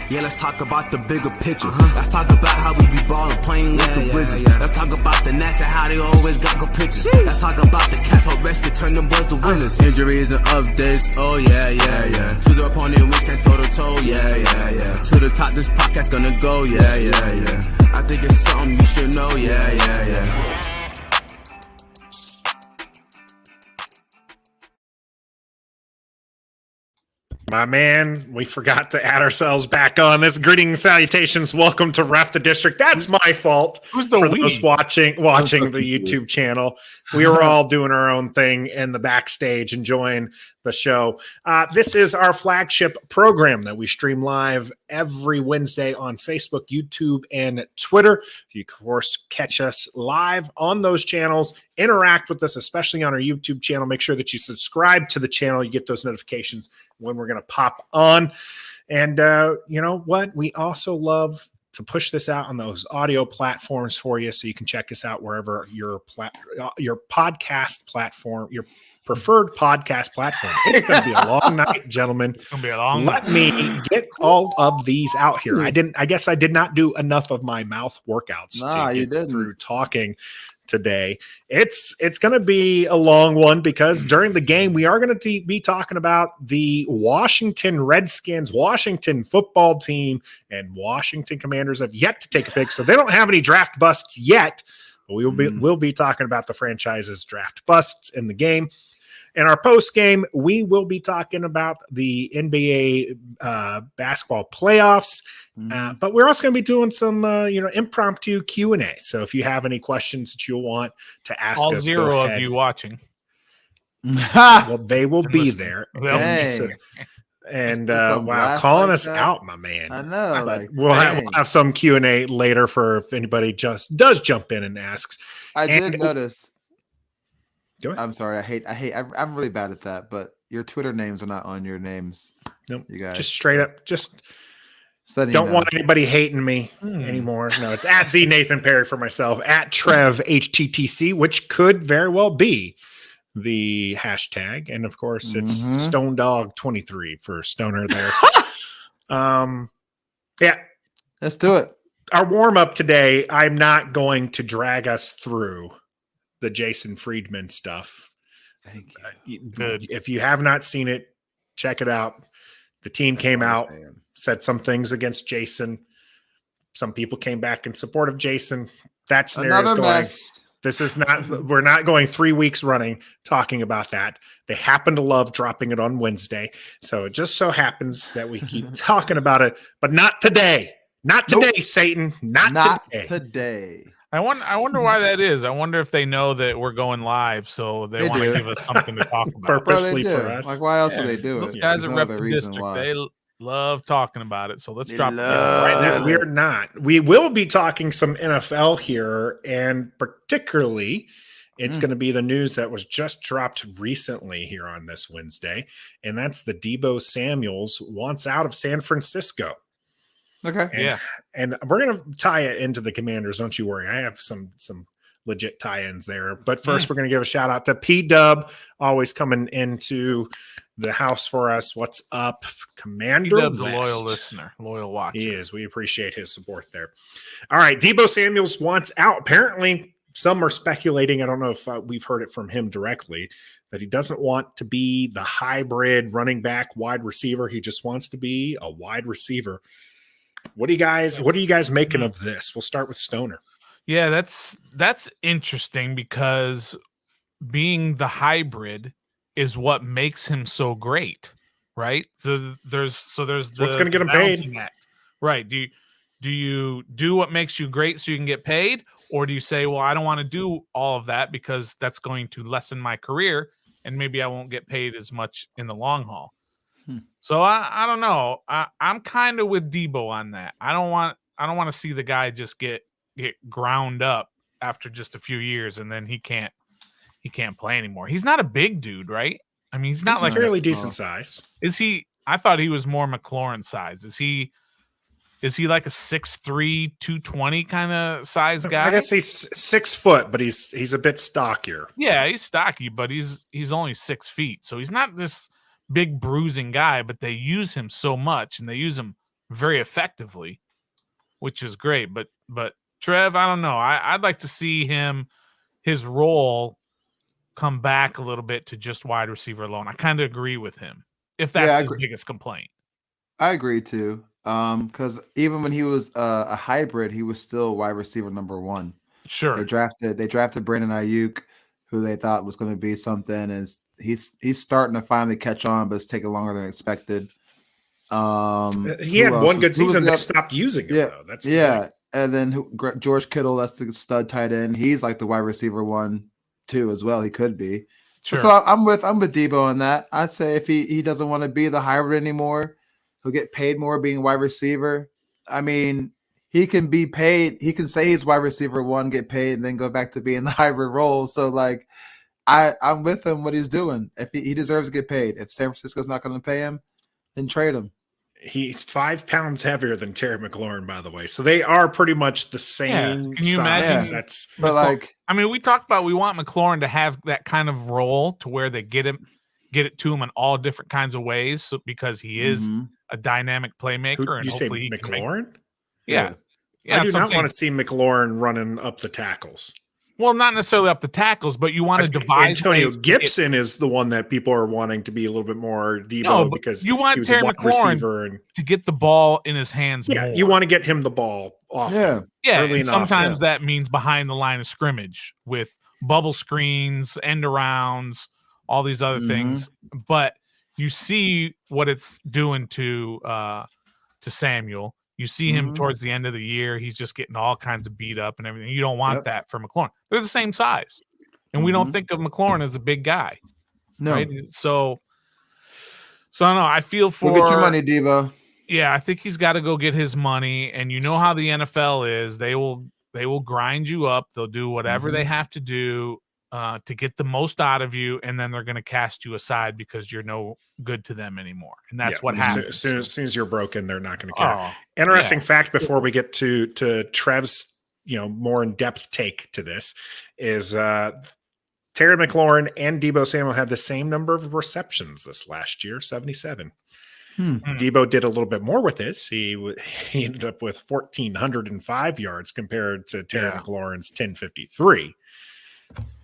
Yeah, let's talk about the bigger picture. Let's talk about how we be ballin', playing with the Wizards. Let's talk about the Nats and how they always got good pictures. Let's talk about the Cats, how Redskins can turn them boys to winners. Injuries and updates, oh yeah. To the opponent, we stand toe to toe, yeah. To the top, this podcast gonna go, yeah. I think it's something you should know, yeah. My man, we forgot to add ourselves back on this. Greetings, salutations, welcome to Ref the District. That's my fault. Who's the for we? those watching the YouTube channel? We were all doing our own thing in the backstage, enjoying the show. This is our flagship program that we stream live every Wednesday on Facebook, YouTube, and Twitter. You, of course, catch us live on those channels. Interact with us, especially on our YouTube channel. Make sure that you subscribe to the channel. You get those notifications when we're going to pop on. And you know what? We also love to push this out on those audio platforms for you, so you can check us out wherever your podcast platform, your preferred podcast platform. It's going to be a long night, gentlemen. It's going to be a long night. Let me get all of these out here. I guess I did not do enough of my mouth workouts to get through talking today. It's going to be a long one because during the game we are going to be talking about the Washington Redskins, Washington football team, and Washington Commanders have yet to take a pick, so they don't have any draft busts yet. But we'll be talking about the franchise's draft busts in the game. In our post game, we will be talking about the NBA basketball playoffs. But we're also going to be doing some, impromptu Q&A. So if you have any questions that you'll want to ask all us, zero of you watching, well, they will be there. And wow, calling us out, my man. I know. But we'll have some Q&A later for if anybody just does jump in and asks. I did notice. Go ahead. I'm sorry. I'm really bad at that, but your Twitter names are not on your names. Nope. You guys just straight up, don't want anybody hating me anymore. No, it's at the Nathan Perry for myself, at Trev HTTC, which could very well be the hashtag. And of course, it's Stone Dog 23 for Stoner there. Yeah. Let's do it. Our warm up today, I'm not going to drag us through the Jason Friedman stuff. Thank you. Good. If you have not seen it, check it out. The team came out, said some things against Jason. Some people came back in support of Jason. That scenario's going. This is not, we're not going 3 weeks running talking about that. They happen to love dropping it on Wednesday. So it just so happens that we keep talking about it, but not today. Not today, Satan. Not today. I wonder why that is. I wonder if they know that we're going live, so they want to give us something to talk about. Purposely for us. Like, why else would they do it? Those guys are Rep the District. They love talking about it, so let's drop it. Right now, we're not. We will be talking some NFL here, and particularly it's going to be the news that was just dropped recently here on this Wednesday, and that's the Deebo Samuels wants out of San Francisco. Okay. And we're going to tie it into the Commanders. Don't you worry. I have some legit tie-ins there. But first, we're going to give a shout out to P-Dub, always coming into the house for us. What's up, Commander? P-Dub's a loyal listener, loyal watcher. He is. We appreciate his support there. All right. Deebo Samuels wants out. Apparently, some are speculating. I don't know if we've heard it from him directly, that he doesn't want to be the hybrid running back wide receiver. He just wants to be a wide receiver. What are you guys making of this? We'll start with Stoner. Yeah, that's interesting because being the hybrid is what makes him so great, right? So there's what's going to get him paid, right? Do you do what makes you great so you can get paid, or do you say, well, I don't want to do all of that because that's going to lessen my career and maybe I won't get paid as much in the long haul? So I don't know. I'm kind of with Deebo on that. I don't want to see the guy just get ground up after just a few years and then he can't play anymore. He's not a big dude, right? I mean, he's not like fairly decent size. Is he? I thought he was more McLaurin size. Is he like a 6'3", 220 kind of size guy? I guess he's 6 foot, but he's a bit stockier. Yeah, he's stocky, but he's only 6 feet, so he's not this big bruising guy, but they use him so much and they use him very effectively, which is great. But Trev, I don't know. I'd like to see his role come back a little bit to just wide receiver alone. I kind of agree with him if that's his biggest complaint. I agree too. Because even when he was a hybrid, he was still wide receiver number 1. Sure. They drafted Brandon Ayuk, who they thought was going to be something, and he's starting to finally catch on, but it's taking longer than expected. He had one good season. They stopped using him though. That's and then George Kittle, that's the stud tight end. He's like the wide receiver 1 too as well. He could be. Sure. So I'm with Deebo on that. I'd say if he doesn't want to be the hybrid anymore, he'll get paid more being wide receiver. I mean, he can be paid. He can say he's wide receiver 1, get paid, and then go back to being the hybrid role. So like, I'm with him what he's doing. If he deserves to get paid. If San Francisco's not going to pay him, then trade him. He's 5 pounds heavier than Terry McLaurin, by the way. So they are pretty much the same Can you size. imagine? But like, I mean, we talked about we want McLaurin to have that kind of role to where they get it to him in all different kinds of ways, because he is a dynamic playmaker. And you say hopefully McLaurin? Yeah. I do not want to see McLaurin running up the tackles. Well, not necessarily up the tackles, but you want to devise. Antonio Gibson is the one that people are wanting to be a little bit more Deebo because you want Terry McLaurin to get the ball in his hands. Yeah, more. you want to get him the ball often. Yeah. And sometimes that means behind the line of scrimmage with bubble screens, end arounds, all these other things. But you see what it's doing to Samuel. You see him towards the end of the year. He's just getting all kinds of beat up and everything. You don't want that for McLaurin. They're the same size. And we don't think of McLaurin as a big guy. No. Right? So I don't know. I feel for get your money, Deebo. Yeah, I think he's got to go get his money. And you know how the NFL is. They will grind you up. They'll do whatever they have to do to get the most out of you, and then they're going to cast you aside because you're no good to them anymore. And that's what happens. As soon as you're broken, they're not going to care. Interesting fact before we get to Trev's more in-depth take to this is Terry McLaurin and Deebo Samuel had the same number of receptions this last year, 77. Deebo did a little bit more with this. He ended up with 1,405 yards compared to Terry McLaurin's 1,053.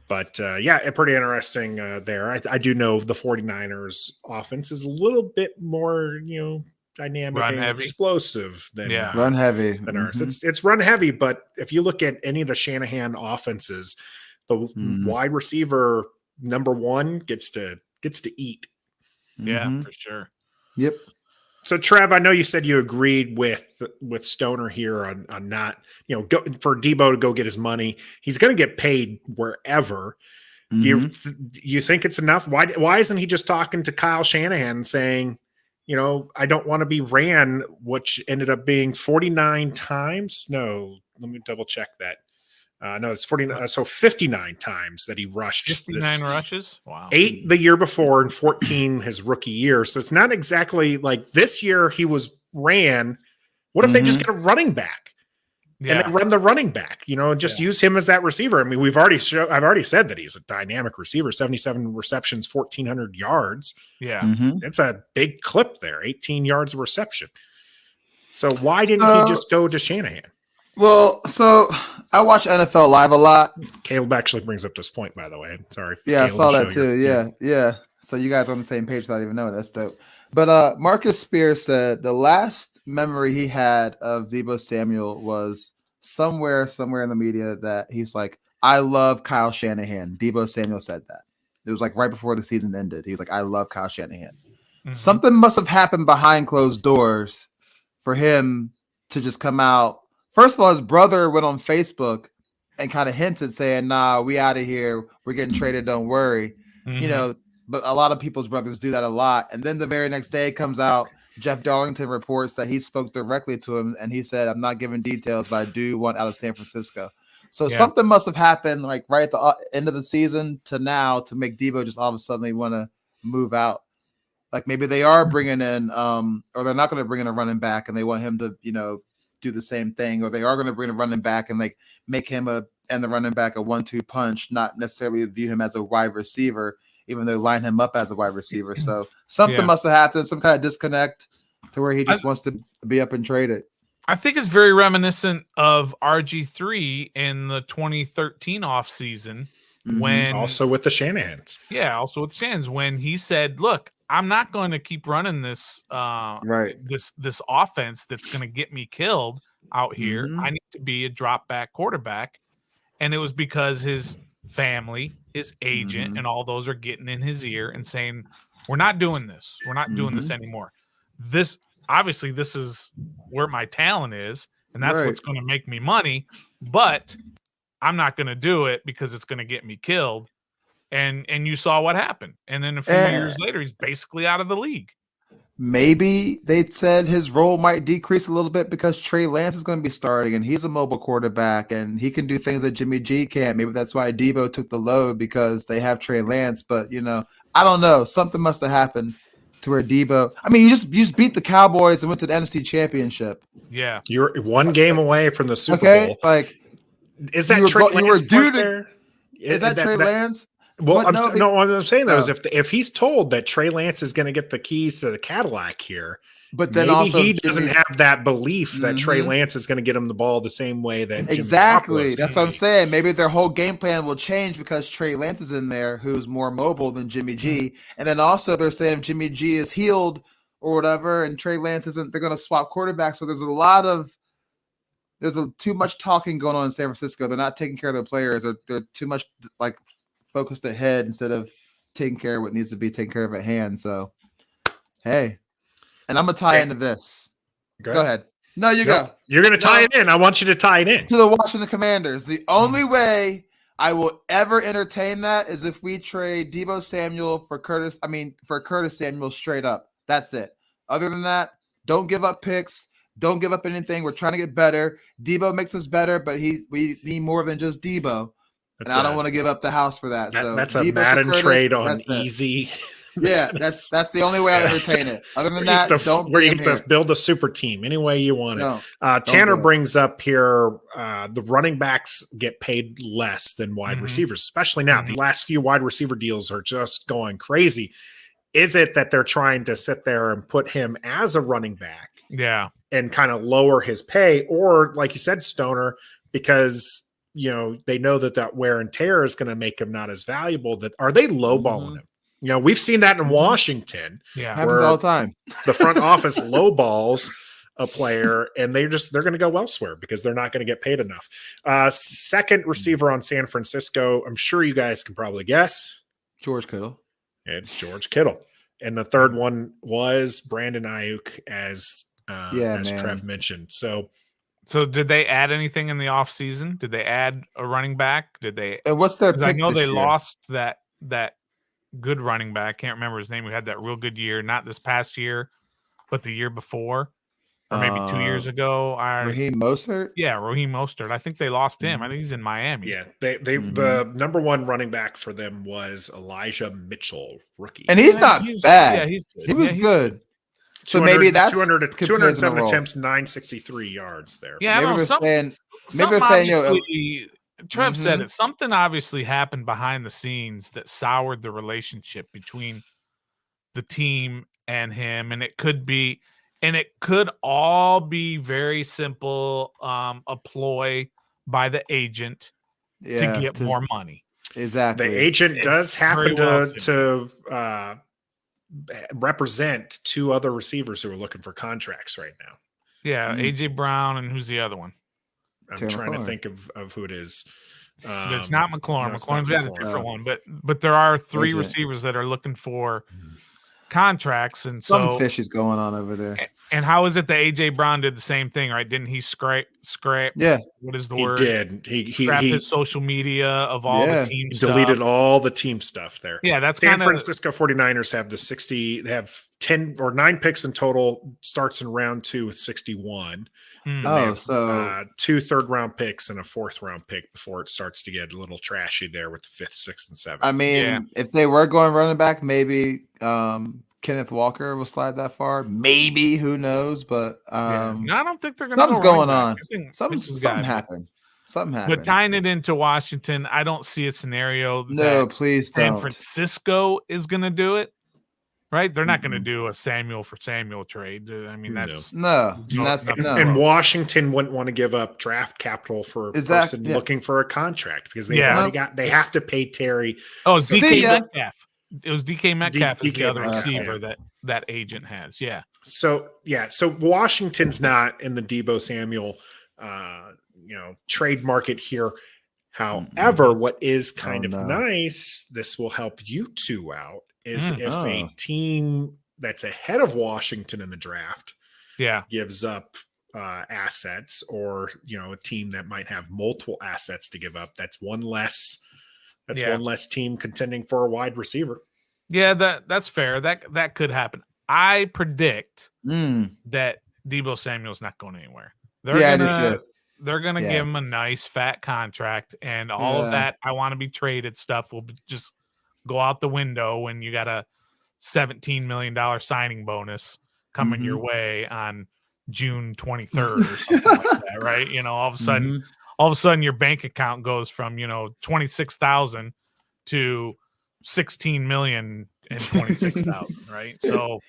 But pretty interesting there. I do know the 49ers offense is a little bit more, dynamic and explosive than run heavy than ours. It's run heavy, but if you look at any of the Shanahan offenses, the wide receiver number 1 gets to eat. Yeah, for sure. Yep. So Trev, I know you said you agreed with Stoner here on not, for Deebo to go get his money. He's going to get paid wherever. Do you think it's enough? Why isn't he just talking to Kyle Shanahan saying, I don't want to be ran, which ended up being 49 times? No, let me double check that. No, it's 49. So 59 times that he rushed. 59 rushes? Wow. 8 the year before and 14 his rookie year. So it's not exactly like this year he was ran. What if they just get a running back and then run the running back, and just use him as that receiver? I mean, I've already said that he's a dynamic receiver, 77 receptions, 1,400 yards. Yeah. It's a big clip there, 18 yards of reception. So why didn't he just go to Shanahan? Well, so I watch NFL Live a lot. Caleb actually brings up this point, by the way. Sorry. Yeah, I saw that too. Yeah. So you guys are on the same page without even knowing. That's dope. But Marcus Spears said the last memory he had of Deebo Samuel was somewhere in the media that he's like, I love Kyle Shanahan. Deebo Samuel said that. It was like right before the season ended. He's like, I love Kyle Shanahan. Something must have happened behind closed doors for him to just come out. First of all, his brother went on Facebook and kind of hinted saying, nah, we out of here. We're getting traded. Don't worry. But a lot of people's brothers do that a lot. And then the very next day it comes out, Jeff Darlington reports that he spoke directly to him and he said, I'm not giving details, but I do want out of San Francisco. So something must have happened like right at the end of the season to now to make Deebo just all of a sudden want to move out. Like maybe they are bringing in or they're not going to bring in a running back and they want him to, do the same thing, or they are going to bring a running back and like make him and the running back a 1-2 punch, not necessarily view him as a wide receiver. even though they line him up as a wide receiver. So something must have happened, some kind of disconnect to where he just wants to be up and traded. I think it's very reminiscent of RG3 in the 2013 offseason when also with the Shanahans. Yeah, also with Shanahan's when he said, "Look, I'm not going to keep running this this offense that's going to get me killed out here. I need to be a drop back quarterback." And it was because his family, his agent, and all those are getting in his ear and saying, "We're not doing this. We're not doing this anymore. This is where my talent is, and that's what's going to make me money. But I'm not going to do it because it's going to get me killed." And you saw what happened. And then a few years later, he's basically out of the league. Maybe they said his role might decrease a little bit because Trey Lance is going to be starting, and he's a mobile quarterback, and he can do things that Jimmy G can't. Maybe that's why Deebo took the load because they have Trey Lance. But, I don't know. Something must have happened to where Deebo – I mean, you just beat the Cowboys and went to the NFC Championship. Yeah. You're one game away from the Super Bowl. Like, is that Trey Lance there? Is that Trey Lance? Well, what I'm saying though is if he's told that Trey Lance is going to get the keys to the Cadillac here, but then maybe also he doesn't have that belief that Trey Lance is going to get him the ball the same way that exactly. That's what I'm saying. Maybe their whole game plan will change because Trey Lance is in there, who's more mobile than Jimmy G, and then also they're saying if Jimmy G is healed or whatever, and Trey Lance isn't, they're going to swap quarterbacks. So there's too much talking going on in San Francisco. They're not taking care of their players. They're too much like focused ahead instead of taking care of what needs to be taken care of at hand. So, hey, and I'm going to tie into this. Go ahead. No, you go. You're going to tie it in. I want you to tie it in. To the Washington Commanders. The only way I will ever entertain that is if we trade Deebo Samuel for Curtis Samuel straight up. That's it. Other than that, don't give up picks. Don't give up anything. We're trying to get better. Deebo makes us better, but we need more than just Deebo. And I don't want to give up the house for that. So that's a Madden trade on easy. Yeah, that's the only way I entertain it. Other than that, where you can build a super team any way you want it. Tanner brings up here the running backs get paid less than wide receivers, especially now. The last few wide receiver deals are just going crazy. Is it that they're trying to sit there and put him as a running back? Yeah. And kind of lower his pay, or like you said, Stoner, because they know that wear and tear is going to make him not as valuable. That are they lowballing him? We've seen that in Washington. Yeah, happens all the time. The front office lowballs a player, and they're going to go elsewhere because they're not going to get paid enough. Second receiver on San Francisco, I'm sure you guys can probably guess. George Kittle. It's George Kittle, and the third one was Brandon Ayuk, as Trev mentioned. So did they add anything in the offseason? Did they add a running back? Did they? And what's their pick? I know they year? lost that good running back. Can't remember his name. We had that real good year, not this past year, but the year before, or maybe 2 years ago. Raheem Mostert? Yeah, Raheem Mostert. I think they lost him. I think he's in Miami. Yeah, they the number one running back for them was Elijah Mitchell, rookie. And he's not bad. Yeah, he's good. He was good. So maybe that's 207 attempts, 963 yards there. Yeah, maybe they're saying Trev said it. Something obviously happened behind the scenes that soured the relationship between the team and him, and it could all be very simple, a ploy by the agent to get more money. Exactly. The agent does happen to represent two other receivers who are looking for contracts right now. Yeah, AJ Brown, and who's the other one? I'm trying to think of who it is. But it's not McLaurin. McLaurin's got a different one, but there are three receivers that are looking for contracts, and so some fish is going on over there. And how is it that AJ Brown did the same thing, right? Didn't he scrape? Yeah. What is the word? He did. He scrapped his social media of all the team stuff. Deleted all the team stuff there. Yeah, that's San Francisco 49ers have they have 10 or 9 picks in total, starts in round 2 with 61. So 2 third-round picks and a 4th-round pick before it starts to get a little trashy there with the 5th, 6th, and 7th. I mean, if they were going running back, maybe Kenneth Walker will slide that far. Maybe, who knows? But no, I don't think they're going to. Something's going on. Something happened. Something happened. But tying it into Washington, I don't see a scenario. No, please San don't. Francisco is going to do it. Right? They're not going to do a Samuel for Samuel trade. I mean, that's no. And Washington wouldn't want to give up draft capital for a person looking for a contract because they have to pay Terry. Oh, it's DK Metcalf. It was DK Metcalf is the other receiver that agent has. Yeah. So Washington's not in the Deebo Samuel trade market here. However, what is kind of nice, this will help you two out, is if a team that's ahead of Washington in the draft gives up assets, or a team that might have multiple assets to give up, that's one less team contending for a wide receiver. Yeah, that's fair. That could happen. I predict that Deebo Samuel's not going anywhere. They're gonna give him a nice fat contract, and all of that I want to be traded stuff will just go out the window when you got a $17 million signing bonus coming your way on June 23rd or something like that, right? All of a sudden your bank account goes from 26,000 to 16 million and 26,000, right? So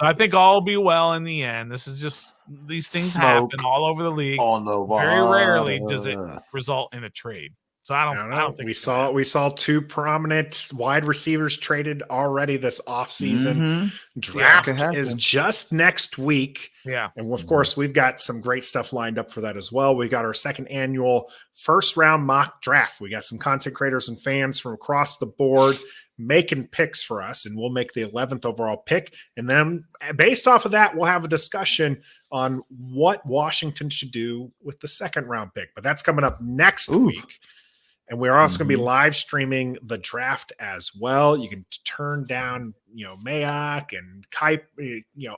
I think all will be well in the end. This is just, these things happen all over the league. Very rarely does it result in a trade. So I don't think we saw two prominent wide receivers traded already this offseason. Draft is just next week. Yeah. And of course, we've got some great stuff lined up for that as well. We got our second annual first round mock draft. We got some content creators and fans from across the board making picks for us, and we'll make the 11th overall pick. And then based off of that, we'll have a discussion on what Washington should do with the second round pick. But that's coming up next week. And we're also going to be live streaming the draft as well. You can turn down, Mayock and Kipe,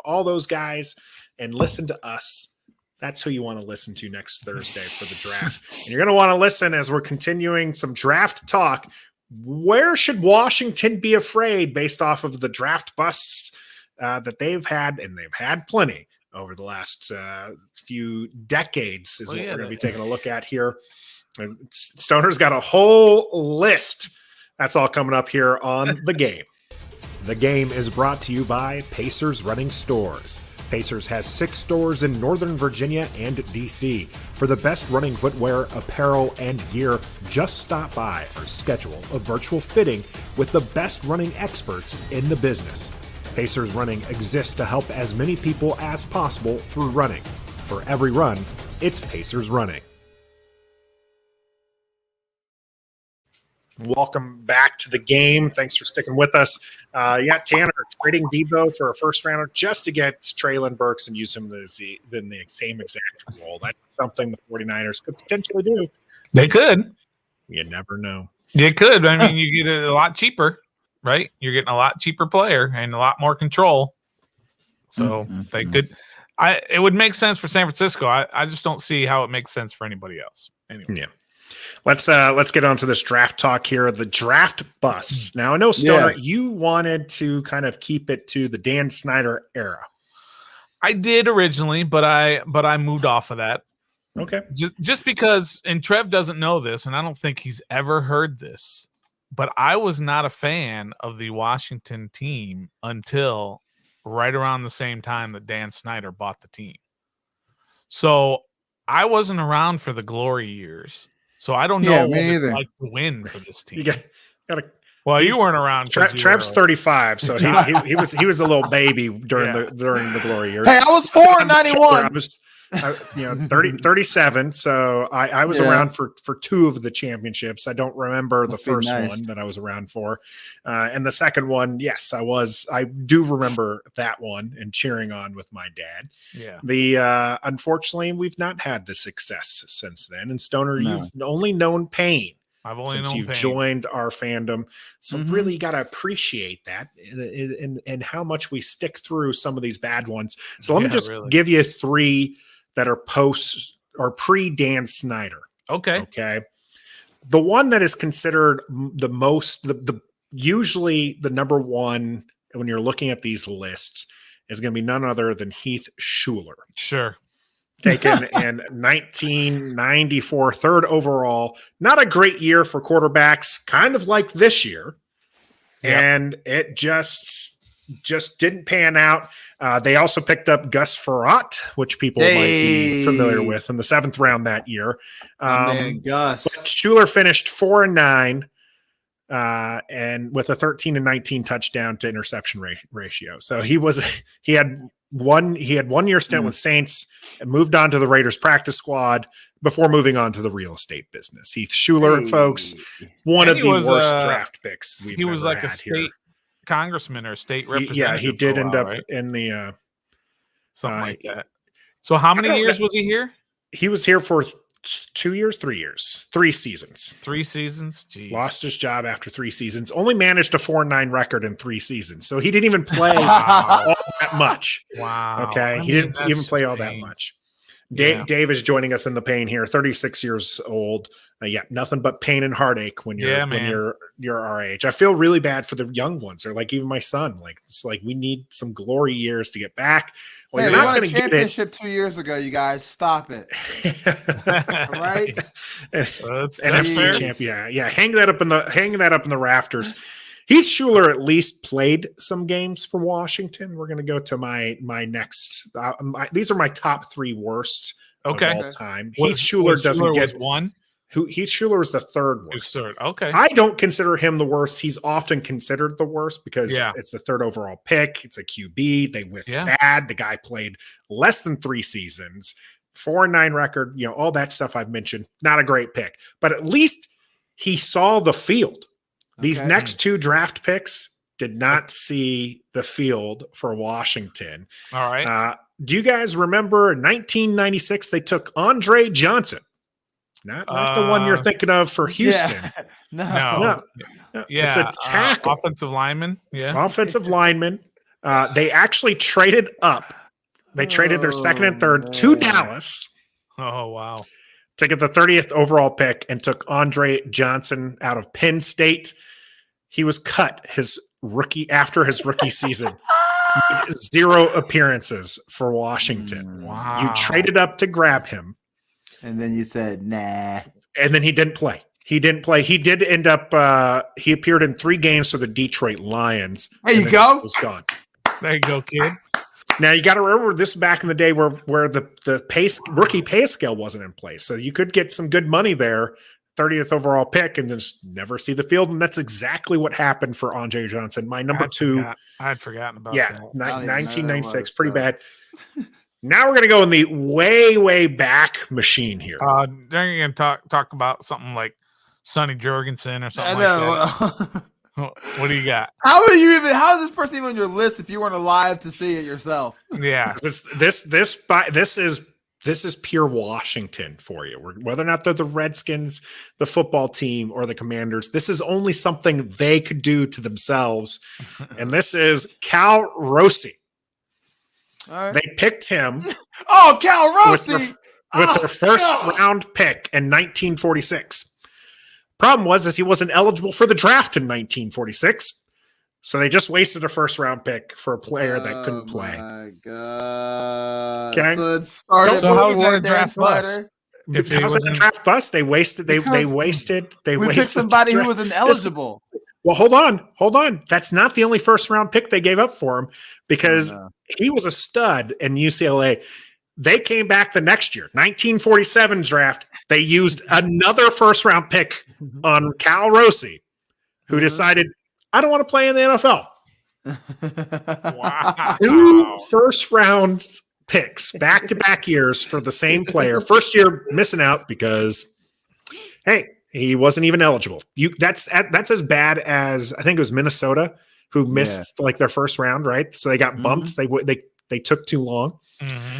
all those guys, and listen to us. That's who you want to listen to next Thursday for the draft. And you're going to want to listen as we're continuing some draft talk. Where should Washington be afraid based off of the draft busts that they've had, and they've had plenty over the last few decades is what we're going to be taking a look at here. And Stoner's got a whole list. That's all coming up here on The Game. The Game is brought to you by Pacers Running Stores. Pacers has 6 stores in Northern Virginia and DC. For the best running footwear, apparel, and gear, just stop by or schedule a virtual fitting with the best running experts in the business. Pacers Running exists to help as many people as possible through running. For every run, it's Pacers Running. Welcome back to The Game. Thanks for sticking with us. Tanner trading Deebo for a first rounder just to get Treylon Burks and use him in the same exact role. That's something the 49ers could potentially do. They could. You never know. You could. I mean, you get it a lot cheaper, right? You're getting a lot cheaper player and a lot more control. So they could. It would make sense for San Francisco. I just don't see how it makes sense for anybody else. Anyway. Yeah. Let's get on to this draft talk here. The draft busts. Now I know, Stoner, you wanted to kind of keep it to the Dan Snyder era. I did originally, but I moved off of that. Okay. Just because, and Trev doesn't know this, and I don't think he's ever heard this, but I was not a fan of the Washington team until right around the same time that Dan Snyder bought the team. So I wasn't around for the glory years. So I don't know what it's like to win for this team. You weren't around. Trev's 35, so he was a little baby during the glory years. Hey, I was 4 in 91. I was 37, so I was around for 2 of the championships. I don't remember the first one that I was around for, and the second one, yes, I was. I do remember that one and cheering on with my dad. Yeah. Unfortunately, we've not had the success since then. And Stoner, you've only known pain. I've only since known you've pain. Joined our fandom. So really you got to appreciate that and how much we stick through some of these bad ones. So let me just give you 3 that are post or pre Dan Snyder. Okay. The one that is considered the most, usually the number one when you're looking at these lists is going to be none other than Heath Shuler. Sure. taken in 1994, third overall. Not a great year for quarterbacks, kind of like this year. Yep. And it just didn't pan out. They also picked up Gus Frerotte, which people might be familiar with, in the 7th round that year. Man, Gus. But Schuler finished 4-9, and with a 13-19 touchdown to interception ratio. So he had one year stint with Saints and moved on to the Raiders practice squad before moving on to the real estate business. Heath Schuler, folks, one of the worst draft picks we've ever had. He was like a state congressman or state representative. Yeah, he did end up in the something like that. So how many years was he here? He was here for 2 years, 3 years, 3 seasons. 3 seasons? Jeez. Lost his job after 3 seasons. Only managed a 4-9 record in 3 seasons. So he didn't even play all that much. Wow. Okay. He didn't even play all that much. Dave is joining us in the pain here, 36 years old. Nothing but pain and heartache when you're our age. I feel really bad for the young ones. They're like even my son. Like it's like we need some glory years to get back. Well, you're not going to get it. 2 years ago, you guys stop it. Right? NFC champion. Yeah. Hang that up in the rafters. Heath Schuler at least played some games for Washington. We're going to go to my next. These are my top 3 worst of all time. Heath Schuler doesn't get one. Heath Schuler is the 3rd worst. Third. Okay. I don't consider him the worst. He's often considered the worst because it's the 3rd overall pick. It's a QB. They whiffed bad. The guy played less than 3 seasons, 4-9 record. All that stuff I've mentioned. Not a great pick, but at least he saw the field. These next 2 draft picks did not see the field for Washington. All right. Do you guys remember in 1996 they took Andre Johnson? Not the one you're thinking of for Houston. No. Yeah. It's a tackle. Offensive lineman. Yeah. Offensive lineman. They actually traded up. They traded their 2nd and 3rd to Dallas. Oh, wow. To get the 30th overall pick and took Andre Johnson out of Penn State. He was cut after his rookie season. 0 appearances for Washington. Wow. You traded up to grab him. And then you said, nah. And then he didn't play. He did end up, he appeared in 3 games for the Detroit Lions. There you go. Was gone. There you go, kid. Now, you got to remember this back in the day where the rookie pay scale wasn't in place. So you could get some good money there, 30th overall pick, and just never see the field. And that's exactly what happened for Andre Johnson. My number 2. I had forgotten about that. Yeah, 1996. Pretty bad. Now we're going to go in the way, way back machine here. Then you're going to talk about something like Sonny Jurgensen or something like that. What do you got? How is this person even on your list if you weren't alive to see it yourself? Yeah. This is pure Washington for you. Whether or not they're the Redskins, the football team, or the Commanders, this is only something they could do to themselves. And this is Cal Rossi. Right. They picked him. Oh, Cal Rossi! With their first round pick in 1946. Problem was he wasn't eligible for the draft in 1946. So they just wasted a first round pick for a player that couldn't play. Oh my God. Okay. So it started how was that a draft bust? Because of the draft bust, they wasted somebody who was ineligible. Well, hold on. That's not the only first round pick they gave up for him because he was a stud in UCLA. They came back the next year, 1947 draft. They used another first round pick on Cal Rossi, who decided, I don't want to play in the NFL. Wow. 2 first round picks back to back years for the same player. First year missing out because, hey, he wasn't even eligible. That's as bad as I think it was Minnesota who missed like their first round, right? So they got bumped. They took too long.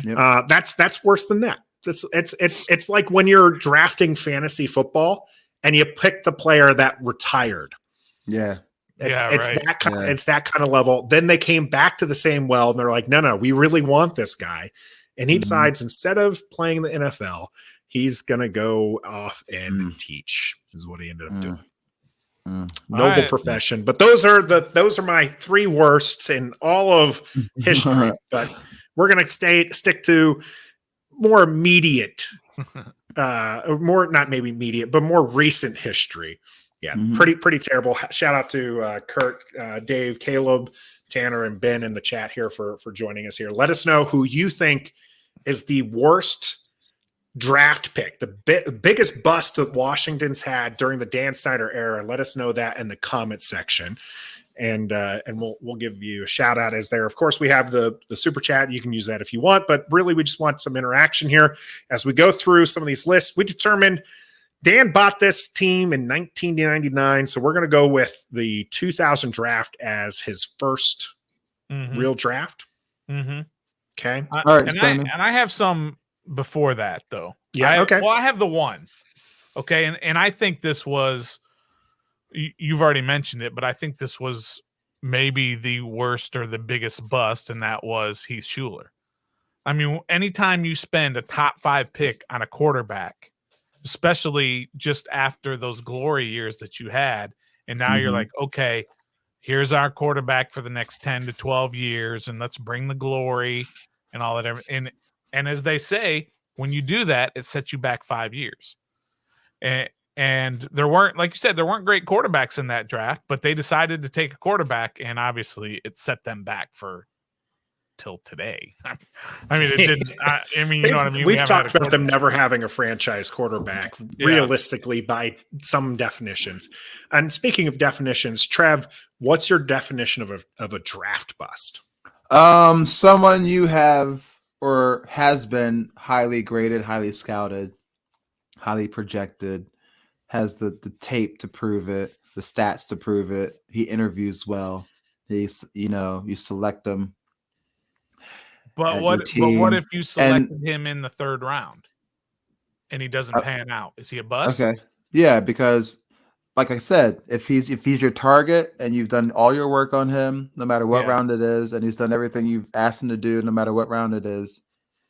That's worse than that. It's like when you're drafting fantasy football and you pick the player that retired. Yeah. It's that kind of level. Then they came back to the same well and they're like, no, we really want this guy. And he decides instead of playing the NFL, he's gonna go off and teach. Is what he ended up doing. Noble profession. But those are my 3 worsts in all of history. But we're gonna stick to more immediate, more not maybe immediate, but more recent history. Yeah, pretty terrible. Shout out to Kurt, Dave, Caleb, Tanner, and Ben in the chat here for joining us here. Let us know who you think is the worst draft pick, the biggest bust that Washington's had during the Dan Snyder era. Let us know that in the comment section. And we'll give you a shout out as there. Of course, we have the super chat. You can use that if you want, but really we just want some interaction here as we go through some of these lists. We determined Dan bought this team in 1999, so we're going to go with the 2000 draft as his first real draft. Okay, all right. And I have some before that though. Yeah. Okay. Well, I have the one. Okay, and I think this was. You've already mentioned it, but I think this was maybe the worst or the biggest bust, and that was Heath Shuler. I mean, anytime you spend a top 5 pick on a quarterback, especially just after those glory years that you had, and now you're like, okay, here's our quarterback for the next 10 to 12 years, and let's bring the glory and all that. And as they say, when you do that, it sets you back 5 years. And there weren't, like you said, there weren't great quarterbacks in that draft, but they decided to take a quarterback, and obviously it set them back till today. I mean, it didn't. I mean, you know what I mean? We've talked about them never having a franchise quarterback, realistically, by some definitions. And speaking of definitions, Trev, what's your definition of a draft bust? Someone you have or has been highly graded, highly scouted, highly projected, has the tape to prove it, the stats to prove it. He interviews well. You select them. But what if you selected him in the 3rd round and he doesn't pan out? Is he a bust? Okay. Yeah, because like I said, if he's your target and you've done all your work on him, no matter what round it is, and he's done everything you've asked him to do, no matter what round it is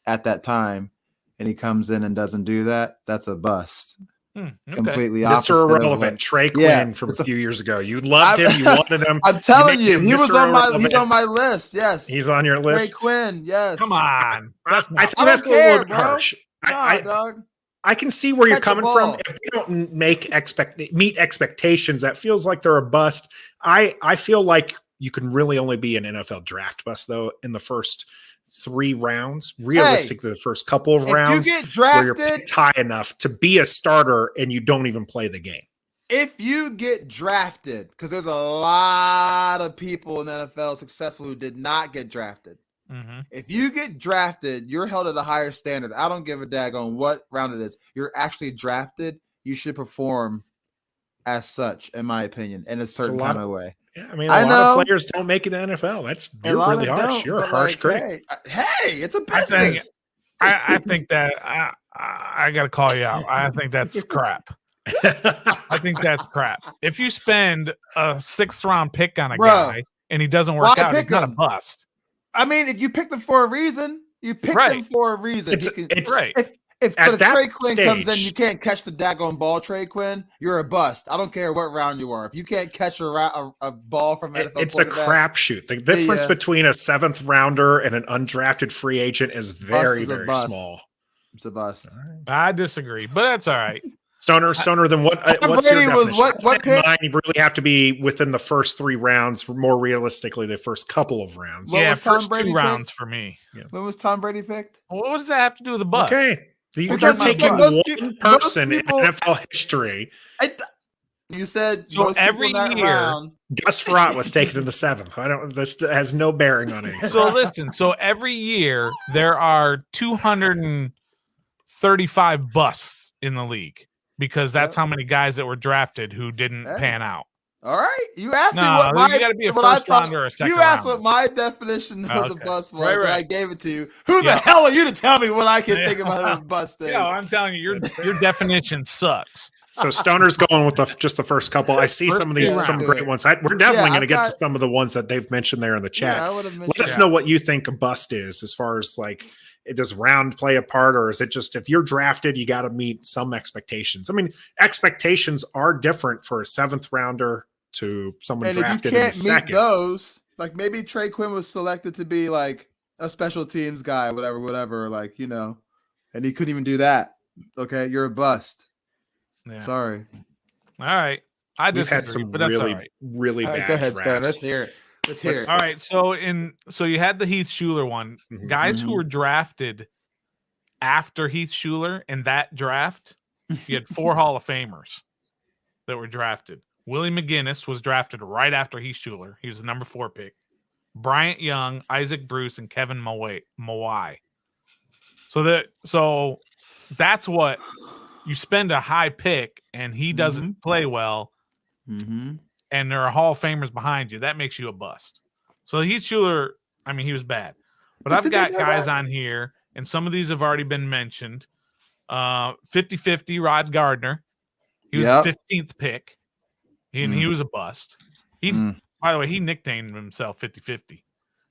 at that time, and he comes in and doesn't do that, that's a bust. Okay. Completely Mr. Irrelevant, Trey Quinn from a few years ago. You loved him. You wanted him. I'm telling you, he's on my list. Yes, he's on your list. Trey Quinn. Yes. Come on. I think that's a little harsh. I can see where you're coming from. If they don't meet expectations, that feels like they're a bust. I feel like you can really only be an NFL draft bust though in the first 3 rounds, realistically the first couple of rounds, you get drafted, where you're picked high enough to be a starter and you don't even play the game. If you get drafted, because there's a lot of people in the NFL successful who did not get drafted. If you get drafted, you're held at a higher standard. I don't give a daggone what round it is. You're actually drafted. You should perform as such, in my opinion, in a certain kind of way. Yeah, I mean, a lot of players don't make it to the NFL. You're really harsh. You're a harsh critic. Hey, it's a business. I think that I got to call you out. I think that's crap. I think that's crap. If you spend a 6th round pick on a guy and he doesn't work out, he's not a bust. I mean, if you picked him for a reason, you picked him for a reason. It's right. If Trey Quinn comes in, you can't catch the daggone ball, Trey Quinn, you're a bust. I don't care what round you are. If you can't catch a ball from NFL, it's a crapshoot. The difference between a 7th rounder and an undrafted free agent is very, very small. It's a bust. I disagree, but that's all right. Stoner, then what's your definition? What pick? You really have to be within the first 3 rounds, more realistically, the first couple of rounds. First 2 rounds for me. Yeah. When was Tom Brady picked? Well, what does that have to do with the bust? Okay. You're taking one person in NFL history. You said so every year. Gus Frerotte was taken in the 7th. This has no bearing on anything. So listen. So every year there are 235 busts in the league because that's how many guys that were drafted who didn't pan out. All right, you asked me what you got to be a first rounder or a second. You asked what my definition of a bust was, and I gave it to you. Who the hell are you to tell me what I can think about a bust is? Yeah, I'm telling you, your definition sucks. So Stoner's going with just the first couple. I see some great ones. We're definitely going to get to some of the ones that they've mentioned there in the chat. Let us know what you think a bust is, as far as like, does round play a part, or is it just if you're drafted, you got to meet some expectations? I mean, expectations are different for a 7th rounder to someone drafted in the 2nd. And if you can't meet those, like maybe Trey Quinn was selected to be like a special teams guy, whatever, like, and he couldn't even do that. Okay, you're a bust. Yeah. Sorry. All right. I We've disagree, had some but that's really, all right. really All right, bad go ahead, drafts. Stan. Let's hear it. Let's hear it. All right. So you had the Heath Schuler one. Mhm. Guys who were drafted after Heath Schuler in that draft, you had 4 Hall of Famers that were drafted. Willie McGinnis was drafted right after Heath Schuler. He was the number 4 pick. Bryant Young, Isaac Bruce, and Kevin Mawai. So that's what you spend a high pick, and he doesn't play well, and there are Hall of Famers behind you. That makes you a bust. So Heath Schuler, I mean, he was bad. But I've got guys on here, and some of these have already been mentioned. 50-50 Rod Gardner. He was the 15th pick, and he was a bust. By the way, he nicknamed himself 50-50.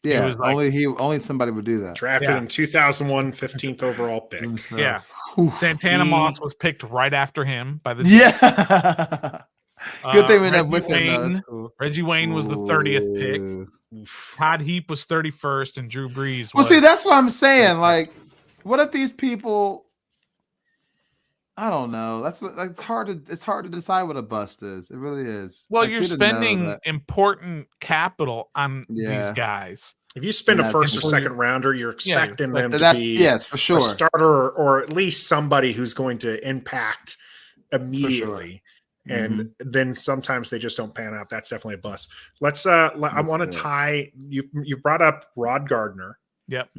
Yeah, only somebody would do that. Drafted in 2001, 15th overall pick. Yeah. Santana Moss was picked right after him by the Good thing we ended up with him. Cool. Reggie Wayne was the 30th pick. Todd Heap was 31st, and Drew Brees was. Well, see, that's what I'm saying. Like, what if these people? I don't know. That's what. It's hard to decide what a bust is. It really is. Well, you're spending important capital on these guys. If you spend a first or second rounder, you're expecting them to be for sure a starter or at least somebody who's going to impact immediately. And then sometimes they just don't pan out. That's definitely a bust. Let's I want to tie you brought up Rod Gardner. Yep.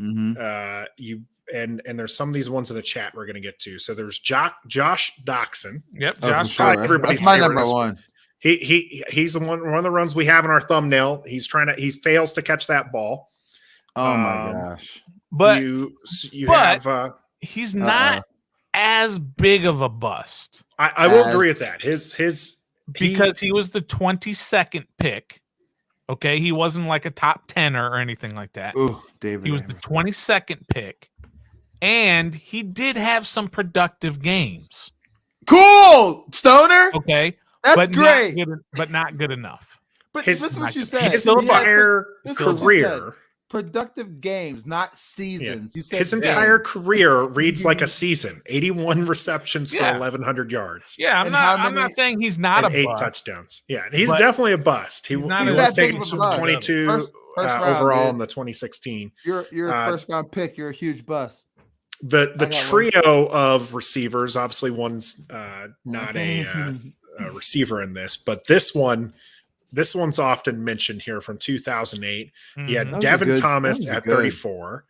And there's some of these ones in the chat we're going to get to. So there's Josh Doctson. Yep. Josh, that's my number one. He's the one of the runs we have in our thumbnail. He fails to catch that ball. Oh my gosh. But he's not as big of a bust. I will agree with that. Because he was the 22nd pick. Okay, he wasn't like a top 10er or anything like that. Ooh, David. He was the 22nd pick. And he did have some productive games. Cool, Stoner. Okay. That's great. But not good enough. But this is what you said. His entire career. Productive games, not seasons. You said his entire career reads like a season. 81 receptions for 1,100 yards. Yeah, I'm not saying he's not a 8 bust. touchdowns. Yeah, he's definitely a bust. He was taken 22 first round, overall in the 2016. You're a first round pick. You're a huge bust. The trio of receivers, obviously one's not a receiver in this, but this one's often mentioned here from 2008. You had Devin Thomas at 34.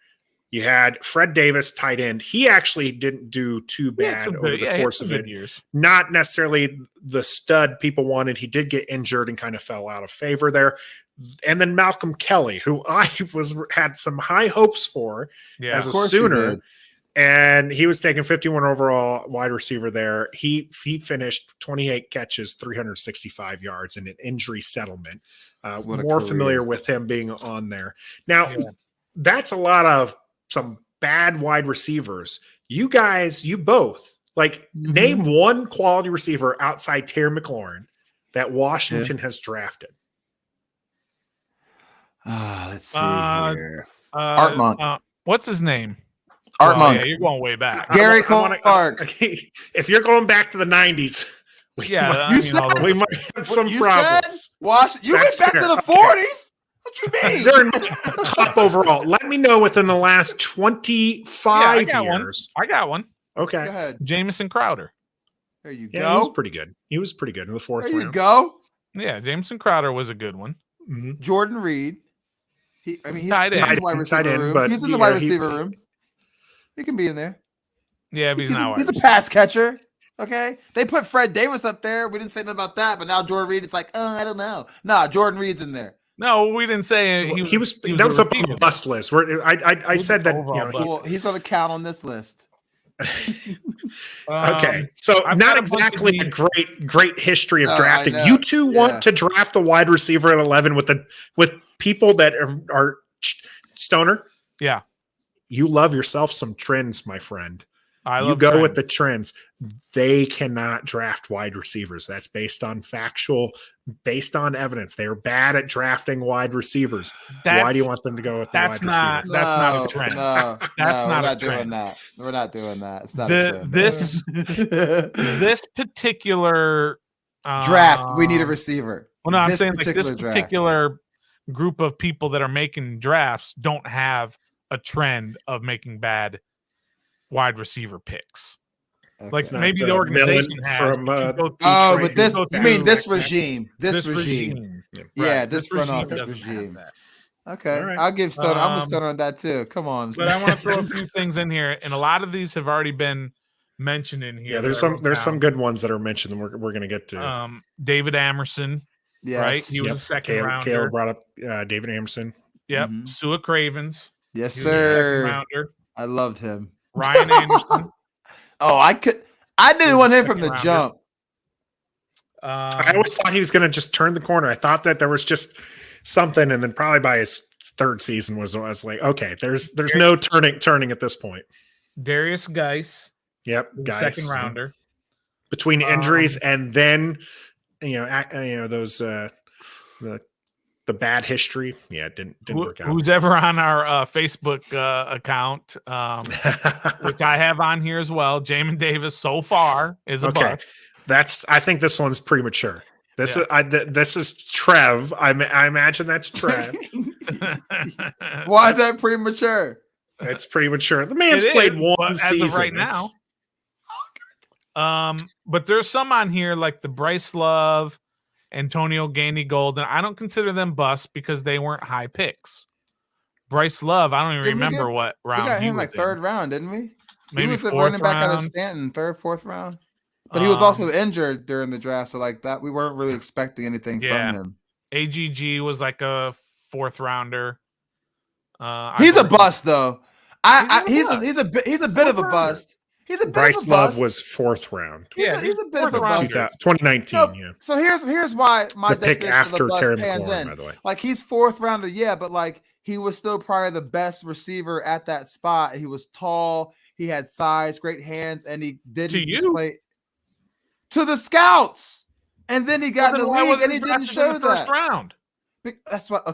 You had Fred Davis, tight end. He actually didn't do too bad over the course of it. Years. Not necessarily the stud people wanted. He did get injured and kind of fell out of favor there. And then Malcolm Kelly, who I had some high hopes for as a Sooner. And he was taken 51 overall wide receiver there. He finished 28 catches, 365 yards in an injury settlement. More familiar with him being on there. Now, that's a lot of some bad wide receivers. You guys, you both, name one quality receiver outside Terry McLaurin that Washington has drafted. Let's see here. Art Monk. What's his name? Art Monk. Yeah, you're going way back. Gary Clark. If you're going back to the 90s, we might have some problems. You went back to the 40s? What you mean? They're top overall. Let me know within the last 25 years. I got one. Okay. Go ahead. Jamison Crowder. There you go. Yeah, he was pretty good. He was pretty good in the 4th round. There you go. Yeah, Jamison Crowder was a good one. Mm-hmm. Jordan Reed. He's in the wide receiver room. He's in the wide receiver room. He can be in there. Yeah, but he's a pass catcher. Okay. They put Fred Davis up there. We didn't say nothing about that, but now Jordan Reed, it's like, I don't know. Nah, Jordan Reed's in there. No, we didn't say he was that was up on the bust list. Where I said that he's going to count on this list. Okay, so not exactly a great history of drafting. You two want to draft a wide receiver at 11 with people that are Stoner. Yeah, you love yourself some trends, my friend. You go trends. with the trends. They cannot draft wide receivers. That's based on factual based on evidence. They are bad at drafting wide receivers. Why do you want them to go with the wide receiver? That's not a trend. We're not doing that. We're not doing that. It's not a trend. This particular draft, we need a receiver. Well, no, I'm saying like this particular group of people that are making drafts don't have a trend of making bad wide receiver picks. Okay. Like maybe the organization has. But this, you mean this regime? This regime. Yeah, this front office regime. Okay, right. I'll give Stoner. I'm a Stoner on that too. Come on. But I want to throw a few things in here, and a lot of these have already been mentioned in here. Yeah, there's some good ones that are mentioned, and we're going to get to. David Amerson. Yes. Right. He was a second rounder. Caleb brought up David Amerson. Yep. Sua Cravens. Yes, sir. Second rounder. I loved him. Ryan Anderson. I didn't want him from the jump. I always thought he was going to just turn the corner. I thought that there was just something, and then probably by his third season I was like, okay, there's no turning at this point. Darius Geis. Yep, Geis. Second rounder. Between injuries and then those the bad history. Yeah, it didn't work out. Who's ever on our Facebook account, which I have on here as well. Jamin Davis so far is a buck. I think this one's premature. This is Trev. I imagine that's Trev. Why is that premature? It's premature. The man's played one season as of right now. But there's some on here like the Bryce Love, Antonio Gandy Golden. I don't consider them busts because they weren't high picks. Bryce Love, I don't even remember what round we got him was third round, didn't we? Maybe he was fourth running back round. Out of Stanton, third, fourth round. But he was also injured during the draft, so like that, we weren't really expecting anything from him. AGG was like a fourth rounder. He's a bust though. He's a bit of a bust. He's a bit Bryce of a bust. Love was fourth round. He's a bit of a bust. 2019. So here's why my pick after of the Terry bust pans McLaurin, in. by the way. Like he's fourth rounder, but like he was still probably the best receiver at that spot. He was tall, he had size, great hands, and he didn't display to the scouts. And then he got in the league and he didn't show that first round. That's what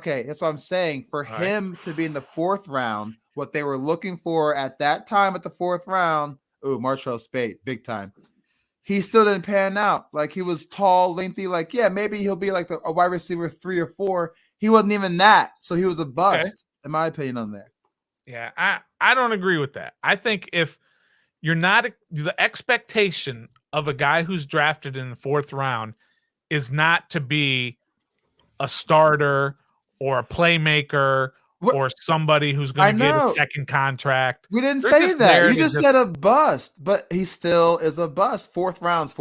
I'm saying. For him to be in the fourth round, what they were looking for at that time at the fourth round. Oh, Martrell Spate, big time. He still didn't pan out. Like he was tall, lengthy. Like maybe he'll be like a wide receiver 3 or 4. He wasn't even that, so he was a bust, in my opinion. On there. Yeah, I don't agree with that. I think if you're not the expectation of a guy who's drafted in the fourth round is not to be a starter or a playmaker. Or somebody who's going to get a second contract. We didn't say that. You just said a bust, but he still is a bust. Fourth round.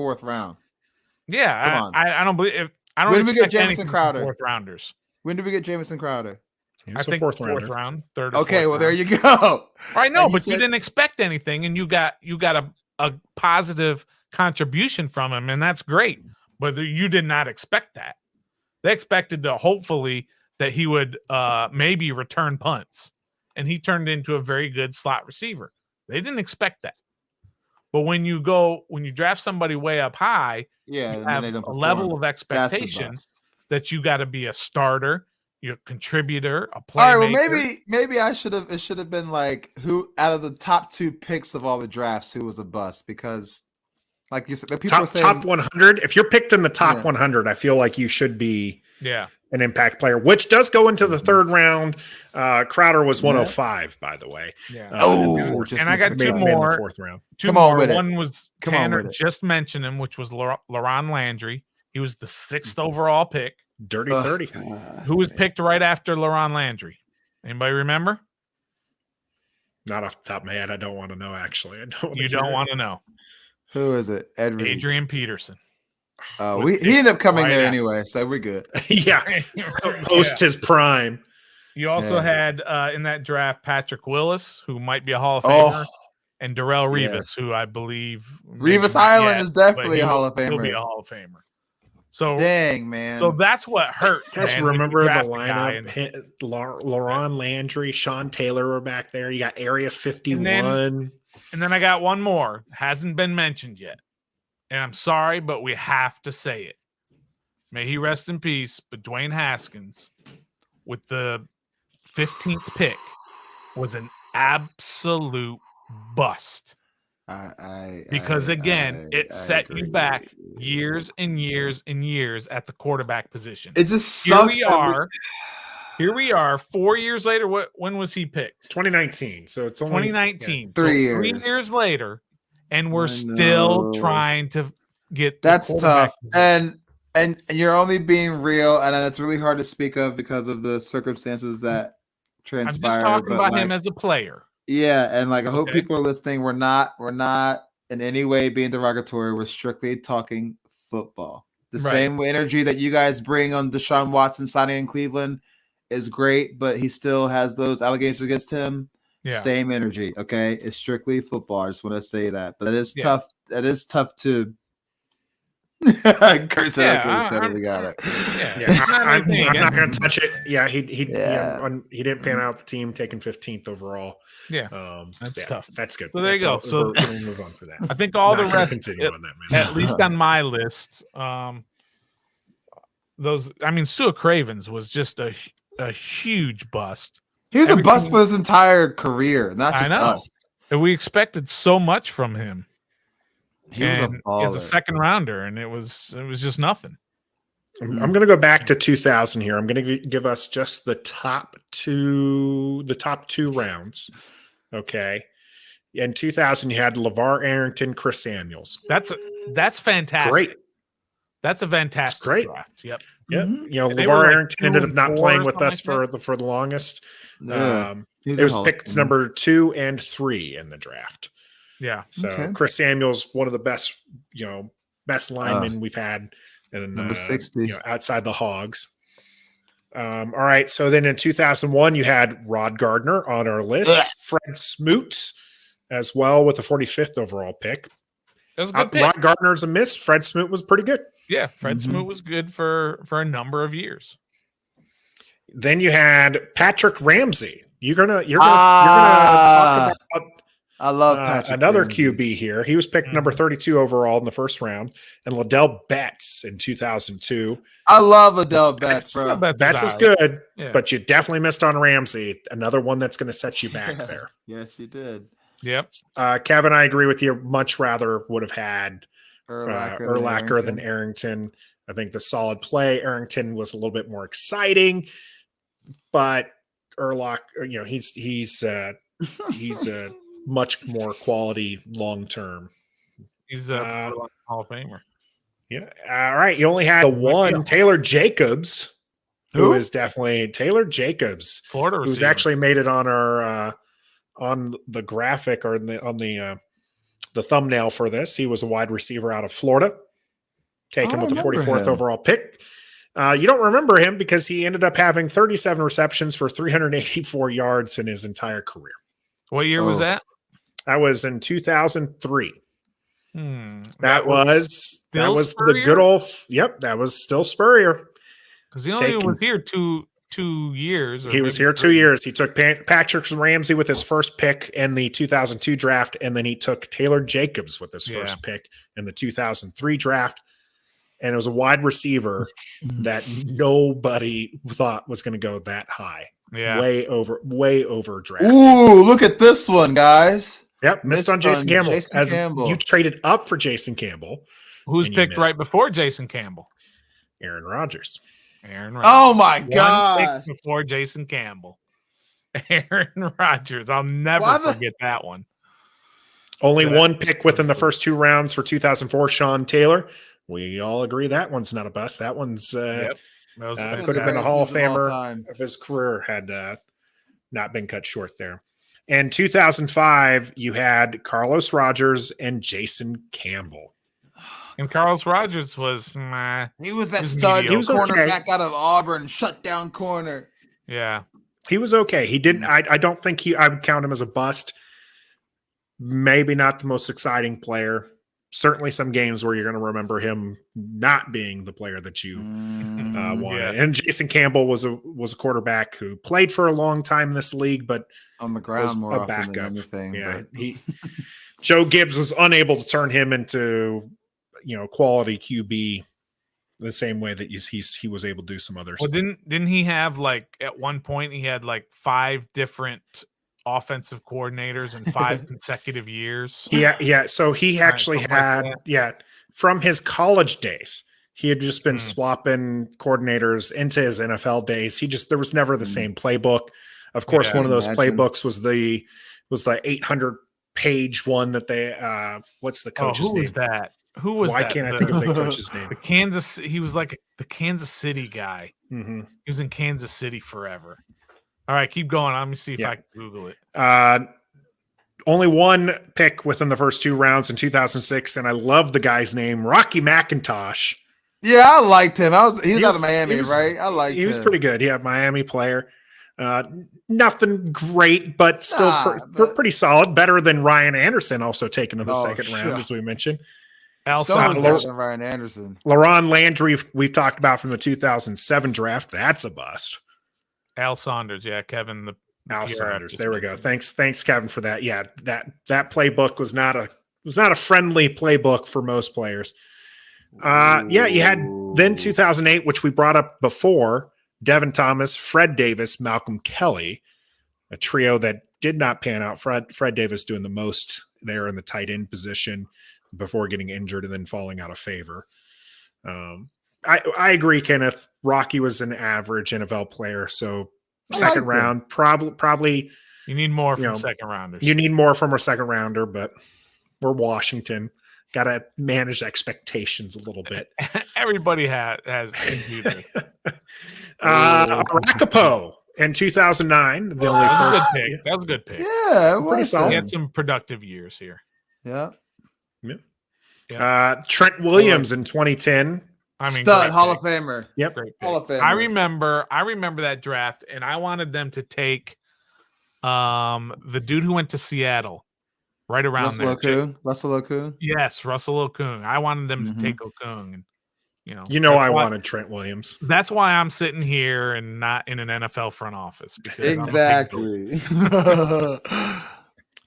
Yeah, I don't believe. I don't. When did we get Jamison Crowder? Fourth rounders. When did we get Jamison Crowder? I think fourth round, third. Okay, well there you go. I know, but you didn't expect anything, and you got a positive contribution from him, and that's great. But you did not expect that. They expected to hopefully that he would maybe return punts, and he turned into a very good slot receiver. They didn't expect that. But when you draft somebody way up high, you have a level of expectation that you got to be a starter, you're a contributor, a playmaker. All right, well maybe it should have been like who out of the top 2 picks of all the drafts who was a bust, because like you said, the people top 100. If you're picked in the top 100, I feel like you should be an impact player, which does go into the third round. Crowder was 105, by the way. Yeah. And I got two more. In the fourth round. Two more. One was Tanner just mentioned him, which was Laron Landry. He was the 6th overall pick. Dirty 30. Who was picked right after Laron Landry? Anybody remember? Not off the top of my head. I don't want to know, actually. You don't want to know. Who is it? Adrian Peterson. He ended up coming there anyway, so we're good. Post his prime. You also had in that draft Patrick Willis, who might be a Hall of Famer, and Darrell Revis, who I believe Revis Island is definitely a Hall of Famer. He'll be a Hall of Famer. So dang, man. So that's what hurt. Just remember the lineup: Laron Landry, Sean Taylor were back there. You got Area 51. And then I got one more. Hasn't been mentioned yet. And I'm sorry, but we have to say it. may he rest in peace, but Dwayne Haskins with the 15th pick was an absolute bust. Because it set you back years and years and years at the quarterback position. It just sucks. Here we are 4 years later. When was he picked? 2019. So it's only 2019. 3 years. 3 years later, and we're still trying to get. That's tough. And you're only being real, and it's really hard to speak of because of the circumstances that transpired. I'm just talking about him as a player. Yeah, and I hope people are listening. We're not in any way being derogatory. We're strictly talking football. The same energy that you guys bring on Deshaun Watson signing in Cleveland is great, but he still has those allegations against him. Yeah. Same energy. Okay, it's strictly football. I just want to say that, but it is tough. It is tough to. Curse it. Got it. I'm not going to touch it. Yeah, he didn't pan out the team, taking 15th overall. Yeah, that's tough. That's good. So there you go. So we'll move on for that. I think all the rest, continue on that, man. At least on my list, Sua Cravens was just a huge bust. He was a bust for his entire career, not just us. And we expected so much from him. He was a baller. As a second rounder, and it was just nothing. I'm going to go back to 2000 here. I'm going to give us just the top two rounds. Okay. In 2000, you had LeVar Arrington, Chris Samuels. That's fantastic. Great. That's a fantastic draft. Yep. Yep. LeVar Arrington ended up not playing with us for the longest. Yeah. It was picked number 2 and 3 in the draft. Yeah. So Chris Samuel's one of the best linemen we've had, and number 60, outside the Hogs. All right. So then in 2001, you had Rod Gardner on our list, Fred Smoot as well with the 45th overall pick. That was a good pick. Rod Gardner's a miss. Fred Smoot was pretty good. Yeah, Fred Smoot was good for a number of years. Then you had Patrick Ramsey. You're gonna talk about. I love Patrick another Ramsey. QB here. He was picked number 32 overall in the first round, and Liddell Betts in 2002. I love Liddell Betts, bro. Betts is good, but you definitely missed on Ramsey. Another one that's going to set you back there. Yes, you did. Yep. Kevin, I agree with you. Much rather would have had Urlacher than Arrington. I think the solid play. Arrington was a little bit more exciting, but Urlacher, he's a much more quality long term. He's a Hall of Famer. Yeah. All right. You only had the one Taylor Jacobs, who is definitely Taylor Jacobs, Florida receiver, who's actually made it on our on the graphic or on the thumbnail for this. He was a wide receiver out of Florida, taken with the 44th overall pick. You don't remember him because he ended up having 37 receptions for 384 yards in his entire career. What year was that? That was in 2003. That was Spurrier? the good old. Yep, that was still Spurrier. Because he only was here two years. He was here 2 years. He took Patrick Ramsey with his first pick in the 2002 draft, and then he took Taylor Jacobs with his first pick in the 2003 draft. And it was a wide receiver that nobody thought was going to go that high. Yeah, way over drafted. Ooh, look at this one, guys. Yep, missed on Jason Campbell. You traded up for Jason Campbell. Who's picked right before Jason Campbell? Aaron Rodgers. Oh my God! Before Jason Campbell, Aaron Rodgers. I'll never forget that one. Only one pick within the first 2 rounds for 2004. Sean Taylor. We all agree that one's not a bust. That one's could have been a Hall of Famer if his career had not been cut short there. In 2005, you had Carlos Rogers and Jason Campbell. And Carlos Rogers was he was that stud cornerback out of Auburn, shutdown corner. Yeah, he was okay. He didn't. I don't think I would count him as a bust. Maybe not the most exciting player. Certainly some games where you're going to remember him not being the player that you wanted. Yeah. And Jason Campbell was a quarterback who played for a long time in this league, but on the ground more a backup. Than anything. Yeah, Joe Gibbs was unable to turn him into quality QB the same way that he was able to do some others. Well, didn't he have like at one point he had like 5 different offensive coordinators in 5 consecutive years? Yeah. So he actually had from his college days. He had just been swapping coordinators into his NFL days. There was never the same playbook. Of course, one of those playbooks was the 800-page one that they what's the coach's name? Who was that? Who was Why that? can't I think of the coach's name? He was like the Kansas City guy. Mm-hmm. He was in Kansas City forever. All right, keep going. Let me see if I can Google it. Only one pick within the first 2 rounds in 2006, and I love the guy's name, Rocky McIntosh. Yeah, I liked him. He was out of Miami, right? I liked him. He was pretty good. Yeah, Miami player. Nothing great, but still pretty solid. Better than Ryan Anderson, also taken in the second round, as we mentioned. Ryan Anderson. LaRon Landry, we've talked about from the 2007 draft. That's a bust. Al Saunders, Kevin. Al Saunders. There we go. Thanks, Kevin, for that. Yeah, that playbook was not a friendly playbook for most players. You had then 2008, which we brought up before, Devin Thomas, Fred Davis, Malcolm Kelly, a trio that did not pan out. Fred Davis doing the most there in the tight end position before getting injured and then falling out of favor. I agree, Kenneth. Rocky was an average NFL player, so second round, probably you need more from second rounders. You need more from our second rounder, but we're Washington. Got to manage expectations a little bit. Everybody has Arapaho in 2009, the only first pick. That was a good pick. Yeah, it was pretty solid. He had some productive years here. Yeah. Trent Williams in 2010. Stud, Hall of Famer. Yep. Hall of Famer. I remember that draft, and I wanted them to take the dude who went to Seattle. Right around Russell Okung. Yes, Russell Okung. I wanted them to take Okung, and I wanted Trent Williams. That's why I'm sitting here and not in an NFL front office. Exactly.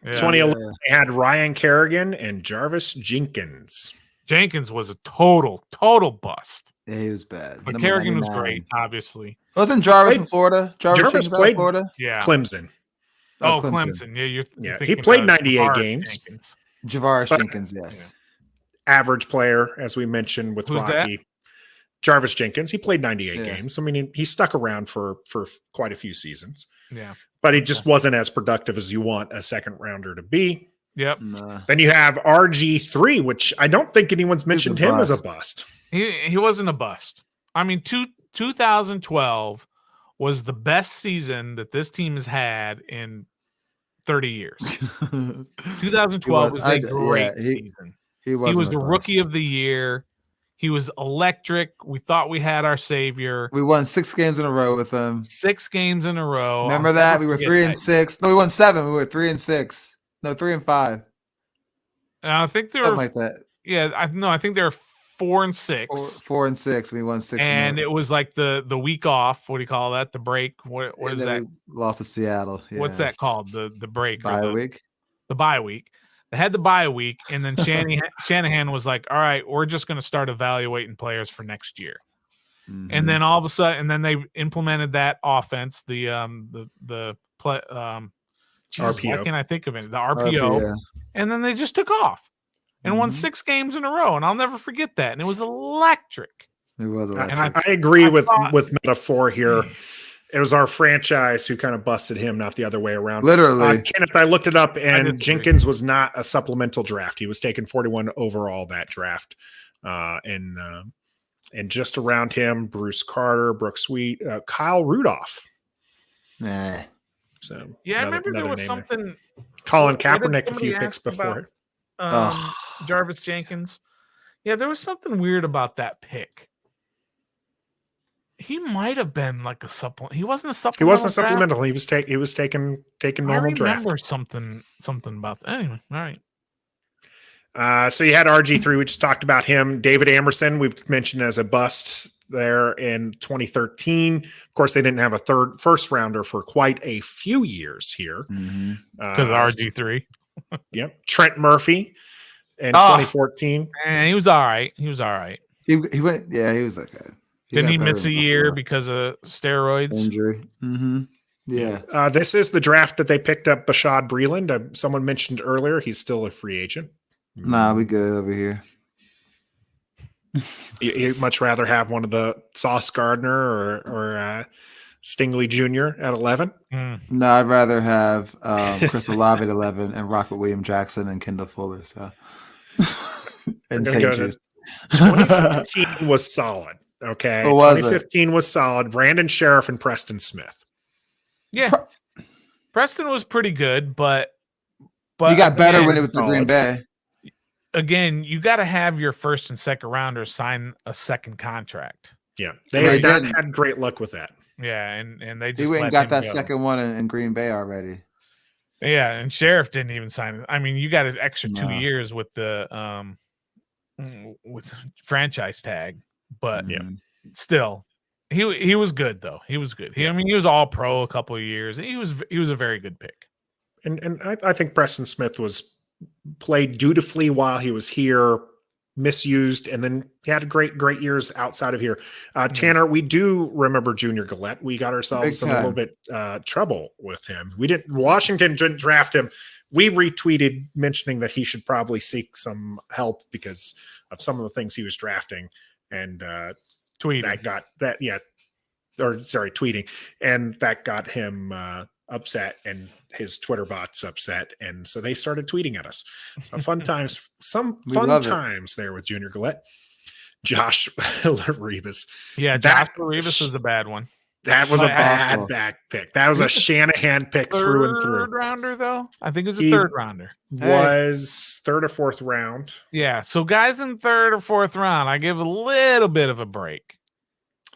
2011 had Ryan Kerrigan and Jarvis Jenkins. Jenkins was a total bust. Yeah, he was bad. But Kerrigan was great, obviously. Wasn't Jarvis from Florida? Jarvis played Florida. Yeah, Clemson. Oh, Clemson. Yeah, you're he played 98 games. Javaris Jenkins, yes. Average player, as we mentioned with Rocky. That? Jarvis Jenkins. He played 98 games. I mean, he stuck around for quite a few seasons. Yeah. But he just wasn't as productive as you want a second rounder to be. Yep. Then you have RG3, which I don't think anyone's mentioned him as a bust. He wasn't a bust. I mean, 2012 was the best season that this team has had in 30 years. 2012 was a great season. He was the rookie of the year. He was electric. We thought we had our savior. We won 6 games in a row with him. 6 games in a row. Remember that? We were 3-6. No, we won 7. We were 3-6. No, 3-5. I think they were something like that. Yeah, I think they're 4-6. 4-6. We won 6. And it was like the week off. What do you call that? The break. What is that? We lost to Seattle. Yeah. What's that called? The break. Bye week. The bye week. They had the bye week, and then Shanahan was like, "All right, we're just going to start evaluating players for next year." Mm-hmm. And then all of a sudden, and then they implemented that offense, the play, RPO. Why can't I think of it? The RPO. And then they just took off and won 6 games in a row, and I'll never forget that. And it was electric. It was electric. And I agree with metaphor here. It was our franchise who kind of busted him, not the other way around. Literally. Kenneth, I looked it up, and Jenkins was not a supplemental draft. He was taken 41 overall that draft. And just around him, Bruce Carter, Brooks Sweet, Kyle Rudolph. Nah. So yeah, I remember there was something. Colin Kaepernick a few picks before. Jarvis Jenkins. Yeah, there was something weird about that pick. He might have been like a supplement. He wasn't a supplemental. He wasn't a supplemental. He was taken normal draft. I remember something about that. Anyway, all right. So you had RG3. We just talked about him. David Amerson, we've mentioned as a bust there in 2013. Of course, they didn't have a first rounder for quite a few years here. Because RG3. Yep. Trent Murphy in 2014. And he was all right. He went. Yeah, he was okay. Didn't he miss a year because of steroids? Injury. Mm-hmm. Yeah. This is the draft that they picked up Bashad Breeland. Someone mentioned earlier he's still a free agent. Nah, we good over here. You'd much rather have one of the Sauce Gardner or Stingley Jr. at 11? No, I'd rather have Chris Olave at 11 and Rocket William Jackson and Kendall Fuller. So, and St. Jude. 2015 was solid. Okay. 2015 was solid. Brandon Sheriff and Preston Smith. Yeah. Preston was pretty good, but he got better when it was the Green Bay. Again, you got to have your first and second rounders sign a second contract. Yeah. They had great luck with that. Yeah, and they just went and got that second one in Green Bay already. Yeah, and Sheriff didn't even sign it. I mean, you got an extra 2 years with the with franchise tag, but still, he was good though. He was good. I mean, he was all pro a couple of years. He was a very good pick. And I think Preston Smith played dutifully while he was here, misused, and then he had great years outside of here. Tanner, we do remember Junior Gillette. We got ourselves in a little bit trouble with him. Washington didn't draft him. We retweeted mentioning that he should probably seek some help because of some of the things he was drafting, and tweeting, and that got him upset, and his Twitter bots upset, and so they started tweeting at us. So fun times there with Junior Gillette. Josh Revis. Yeah, Josh Revis was a bad one. That was a bad pick. That was a Shanahan pick through and through. Third rounder, though? I think it was a third rounder. Was third or fourth round. Yeah, so guys in third or fourth round, I give a little bit of a break.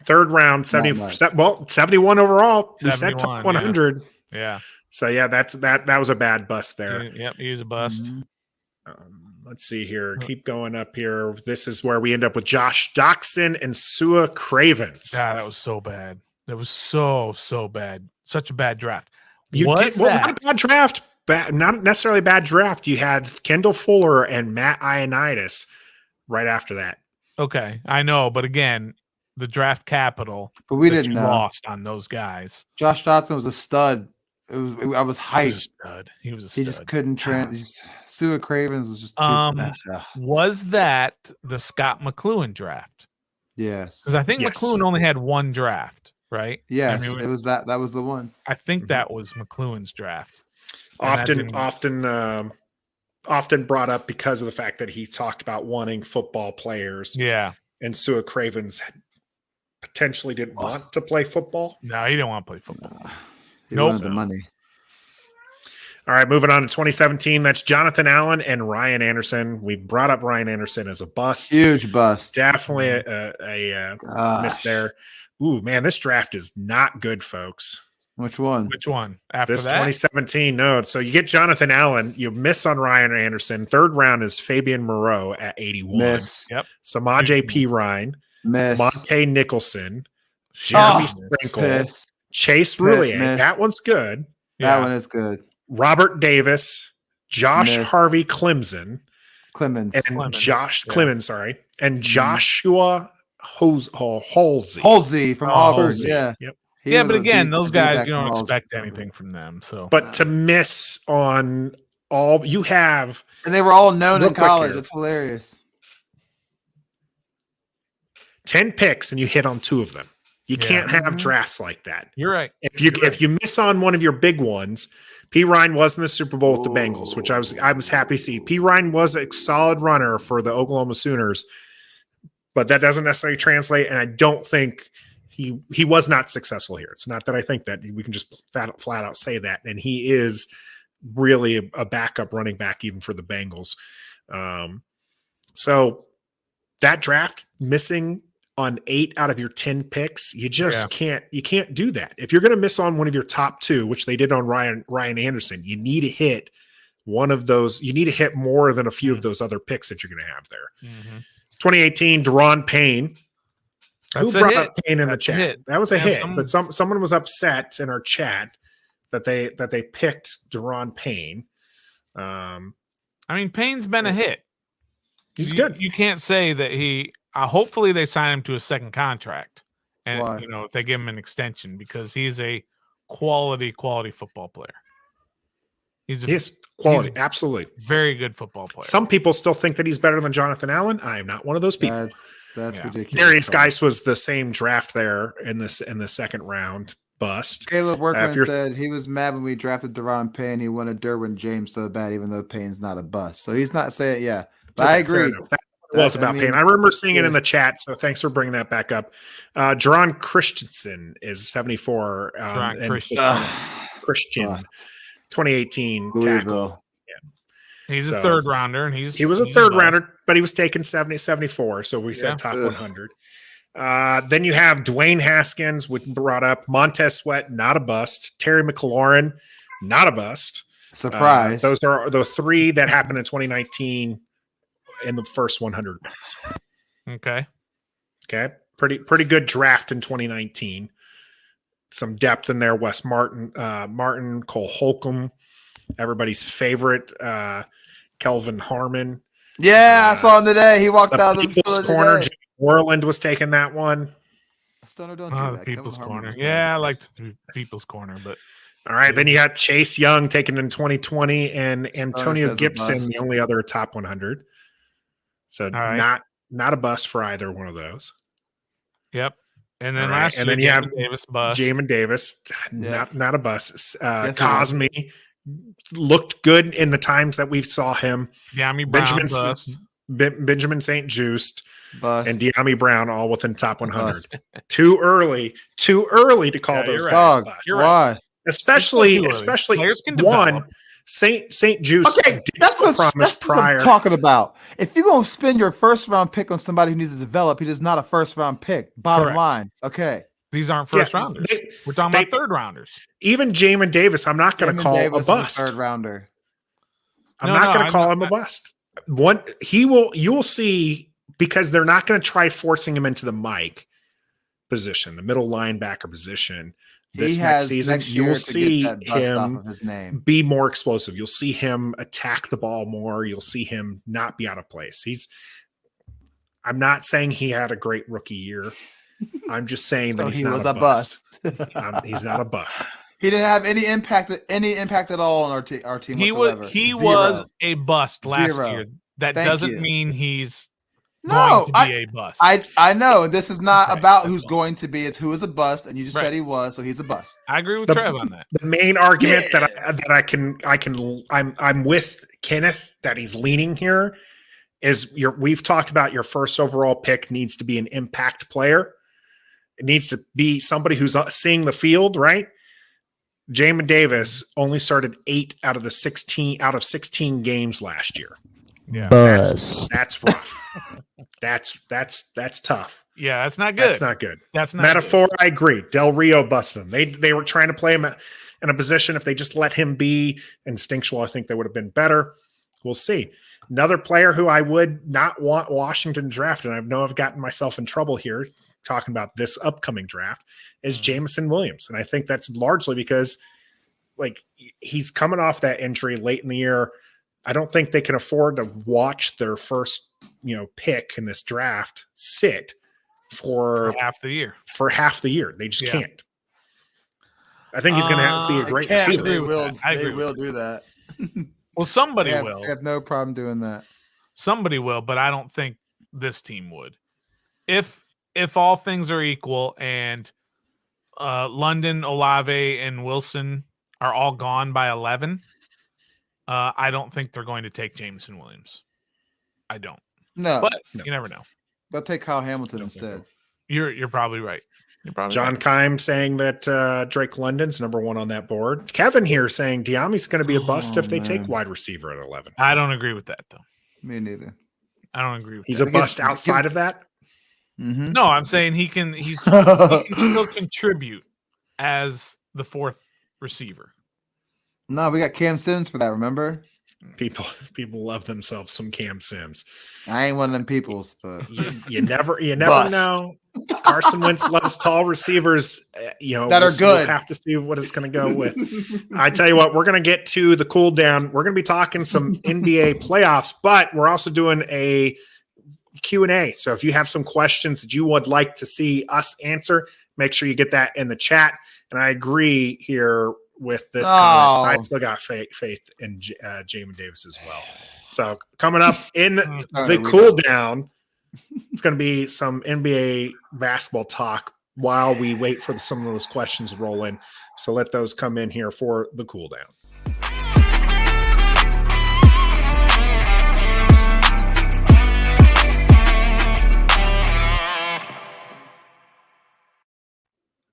Third round, 71 overall. 71, we said top 100. Yeah. So yeah, that was a bad bust there. Yep, he was a bust. Mm-hmm. Let's see here. Keep going up here. This is where we end up with Josh Doctson and Sua Cravens. God, that was so bad. That was so bad. Such a bad draft. Not a bad draft. Not necessarily a bad draft. You had Kendall Fuller and Matt Ioannidis right after that. Okay, I know, but again, the draft capital. But we didn't know. Lost on those guys. Josh Doctson was a stud. I was hyped. He was a stud. He just couldn't Sua Cravens was just too Was that the Scott McLuhan draft? Yes. Because I think McLuhan only had one draft, right? Yes, it was that was the one. I think that was McLuhan's draft. Often brought up because of the fact that he talked about wanting football players. Yeah. And Sua Cravens potentially didn't want to play football. No, he didn't want to play football. He wanted the money. All right, moving on to 2017. That's Jonathan Allen and Ryan Anderson. We brought up Ryan Anderson as a bust. Huge bust. Definitely a miss there. Ooh, man, this draft is not good, folks. Which one? After this that? 2017. No. So you get Jonathan Allen. You miss on Ryan Anderson. Third round is Fabian Moreau at 81. Miss. Yep. Samaje Perine. Miss. Monte Nicholson. Jeremy Sprinkle. Chase Roulier. That one's good. That one is good. Robert Davis. Josh Harvey Clemens. And Josh Clemens, sorry. And Joshua Halsey from Auburn. Yeah. Yep. Yeah, but again, those guys, you don't expect anything from them. So, but to miss on all you have, and they were all known in college. It's hilarious. 10 picks and you hit on 2 of them. You can't have drafts like that. You're right. If you miss on one of your big ones, P. Ryan was in the Super Bowl with the Bengals, which I was happy to see. P. Ryan was a solid runner for the Oklahoma Sooners, but that doesn't necessarily translate. And I don't think he was not successful here. It's not that I think that we can just flat out say that. And he is really a backup running back even for the Bengals. So that draft missing on 8 out of your 10 picks, you just can't do that. If you're going to miss on one of your top 2, which they did on Ryan Anderson, you need to hit one of those. You need to hit more than a few of those other picks that you're going to have there. Mm-hmm. 2018, Deron Payne. Who brought up Payne in the chat? That was a hit, but someone was upset in our chat that they picked Deron Payne. I mean, Payne's been a hit. He's good. You can't say that he. hopefully they sign him to a second contract, and Why? if they give him an extension, because he's a quality football player. He's quality, absolutely very good football player. Some people still think that he's better than Jonathan Allen. I am not one of those people. That's ridiculous. Darius Geis was the same draft there in the second round. Bust. Caleb Workman said he was mad when we drafted Deron Payne. He wanted Derwin James so bad, even though Payne's not a bust. So he's not saying, But I agree. That was about Payne. I remember seeing it in the chat, so thanks for bringing that back up. Jerron Christensen is 74. Christian, 2018 tackle. He's a third rounder, and he was a third rounder, but he was taken 74. So we said top 100. Then you have Dwayne Haskins, which brought up Montez Sweat, not a bust. Terry McLaurin, not a bust. Surprise. Those are the three that happened in 2019 in the first 100 picks. Okay. Pretty good draft in 2019. Some depth in there. Wes Martin, Cole Holcomb, everybody's favorite, Kelvin Harmon. Yeah, I saw him today. He walked out of the People's Corner. Jimmy Moreland was taking that one. Don't do that. The People's Corner. Yeah, I like the People's Corner, but all right. Then you got Chase Young taken in 2020 and Antonio Gibson, the only other top 100. So not a bust for either one of those. Yep. And then last year, then you have Jamin Davis, not a bust. Cosme looked good in the times that we saw him. Benjamin St. Just and De'Ami Brown all within top 100. Too early to call those guys bust. Why? Especially one St. Just. Okay, that's what I'm talking about. If you're gonna spend your first round pick on somebody who needs to develop, he is not a first round pick. Bottom line. Okay. These aren't first rounders. We're talking about third rounders. Even Jamin Davis, I'm not going to call a bust. Third rounder. I'm not going to call him a bust. You'll see, because they're not going to try forcing him into the Mike position, the middle linebacker position. This next season, you'll see him be more explosive. You'll see him attack the ball more. You'll see him not be out of place. I'm not saying he had a great rookie year. I'm just saying that he's not a bust. He's not a bust. He didn't have any impact at all on our team whatsoever. He was a bust last year. That doesn't mean he's going to be a bust. I know this is not about who's going to be. It's who is a bust, and you just said he was, so he's a bust. I agree with Trev on that. The main argument I'm with Kenneth that he's leaning here is we've talked about your first overall pick needs to be an impact player. It needs to be somebody who's seeing the field, right? Jamin Davis only started 8 out of 16 games last year. Yeah, that's rough. that's tough. Yeah, that's not good. That's not metaphor. Good. I agree. Del Rio busted him. They were trying to play him in a position. If they just let him be instinctual, I think they would have been better. We'll see. Another player who I would not want Washington drafted, and I know I've gotten myself in trouble here talking about this upcoming draft, is Jameson Williams. And I think that's largely because he's coming off that injury late in the year. I don't think they can afford to watch their first, pick in this draft sit for half the year. They just can't. I think he's going to be a great receiver. They will do that. Well, somebody will. I have no problem doing that. Somebody will, but I don't think this team would. If all things are equal and London, Olave, and Wilson are all gone by 11, I don't think they're going to take Jameson Williams. I don't. No. But you never know. They'll take Kyle Hamilton instead. You're probably right. John Keim saying that Drake London's number 1 on that board. Kevin here saying De'Ami's going to be a bust if they take wide receiver at 11. I don't agree with that, though. Me neither. I don't agree with He's that. a bust outside of that? Mm-hmm. No, I'm saying he can still contribute as the 4th receiver. No, we got Cam Sims for that, remember? People love themselves some Cam Sims. I ain't one of them peoples, but you never know. Carson Wentz loves tall receivers, that are good. We'll have to see what it's going to go with. I tell you what, we're going to get to the cool down. We're going to be talking some NBA playoffs, but we're also doing a Q&A. So if you have some questions that you would like to see us answer, make sure you get that in the chat. And I agree here with this comment. I still got faith in Jamin Davis as well. So coming up in the cool down, it's going to be some NBA basketball talk while we wait for some of those questions to roll in. So let those come in here for the cool down.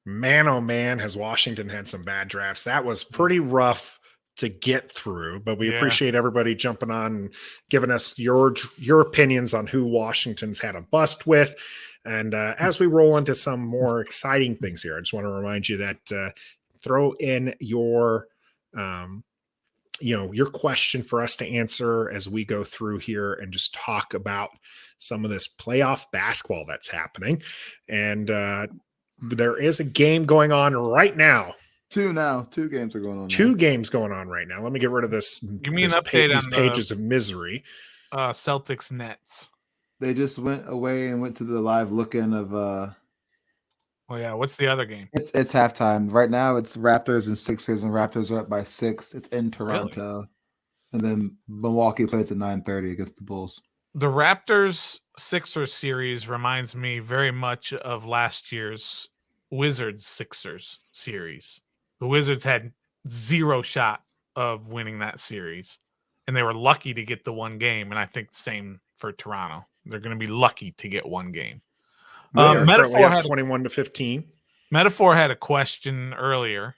Man, oh man, has Washington had some bad drafts. That was pretty rough to get through, but we appreciate everybody jumping on and giving us your opinions on who Washington's had a bust with. And as we roll into some more exciting things here, I just want to remind you that throw in your your question for us to answer as we go through here and just talk about some of this playoff basketball that's happening. And there is a game going on right now. Two games are going on. Two games going on right now. Let me get rid of this. Give me an update these on pages of misery. Celtics Nets. They just went away and went to the live look-in of. Oh yeah, what's the other game? It's halftime right now. It's Raptors and Sixers, and Raptors are up by 6. It's in Toronto, and then Milwaukee plays at 9:30 against the Bulls. The Raptors-Sixers series reminds me very much of last year's Wizards-Sixers series. The Wizards had 0 shot of winning that series, and they were lucky to get the one game, and I think the same for Toronto. They're going to be lucky to get one game. Metaphor had 21-15. Metaphor had a question earlier.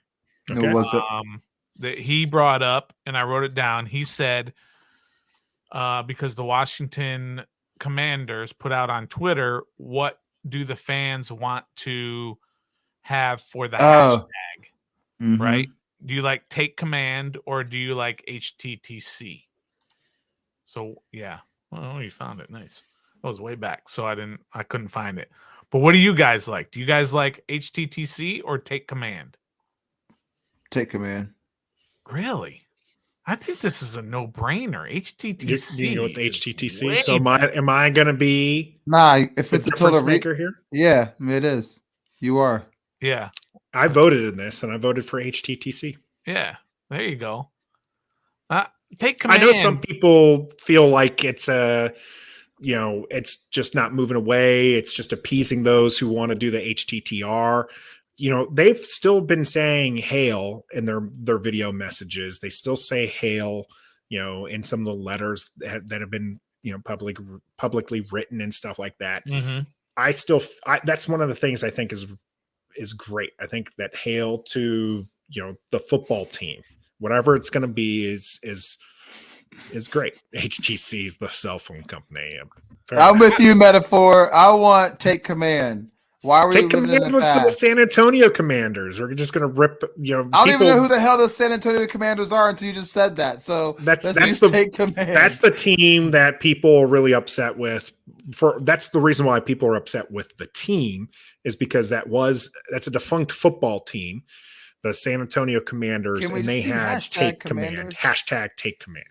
Okay. Was it? That he brought up, and I wrote it down. He said, because the Washington Commanders put out on Twitter, what do the fans want to have for the hashtag? Mm-hmm. Right? Do you like take command or do you like HTTC? So yeah. Oh, you found it. Nice. That was way back, so I couldn't find it. But what do you guys like? Do you guys like HTTC or take command? Take command. Really? I think this is a no-brainer. HTTC. You go with HTTC. So am I going to be if it's a total maker here? Yeah, it is. You are. Yeah. I voted in this, and I voted for HTTC. Yeah. There you go. Take command. I know some people feel like it's it's just not moving away. It's just appeasing those who want to do the HTTR. They've still been saying hail in their video messages. They still say hail, in some of the letters that have been, publicly written and stuff like that. Mm-hmm. That's one of the things I think is great. I think that hail to, the football team, whatever it's going to be is great. HTC is the cell phone company. I'm with you, Metaphor. I want take command. Why are we take command was the San Antonio Commanders? We're just going to rip. I don't even know who the hell the San Antonio Commanders are until you just said that. So that's take command. That's the team that people are really upset with. That's the reason why people are upset with the team is because that's a defunct football team, the San Antonio Commanders, and they had take command. Hashtag take command.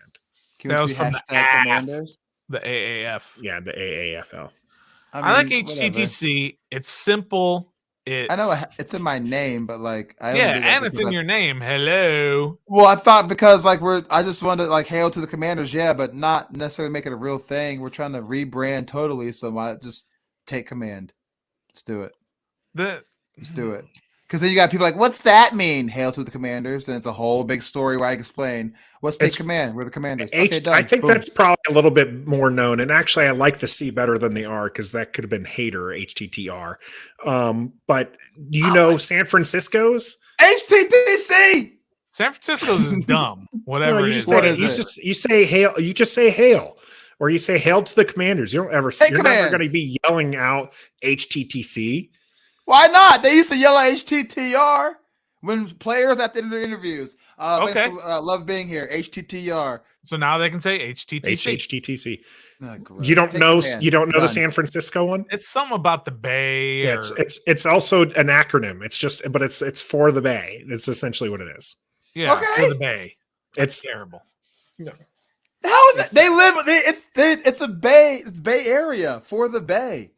That was from the Commanders, the AAF. Yeah, the AAFL. I like HTTC. Whatever. It's simple. I know it's in my name, but and it's in your name. Hello. Well, I thought because I just wanted to hail to the Commanders, but not necessarily make it a real thing. We're trying to rebrand totally, so I just take command. Let's do it. Let's do it. Because then you got people like, what's that mean? Hail to the Commanders, and it's a whole big story where I explain what's take command. We're the Commanders. I think that's probably a little bit more known, and actually, I like the C better than the R because that could have been hater HTTR. But do you know San Francisco's HTTC? San Francisco's is dumb. Whatever it is. You say hail. You just say hail, or you say hail to the Commanders. You don't ever. You're never going to be yelling out HTTC. Why not? They used to yell at HTTR when players at the end of the interviews. Okay. Love being here. HTTR. So now they can say HTTC. HTTC. You don't know the San Francisco one? It's something about the Bay. Yeah, it's also an acronym. It's for the Bay. It's essentially what it is. Yeah, for the Bay. It's terrible. No. How is it? They live. It's Bay Area for the Bay.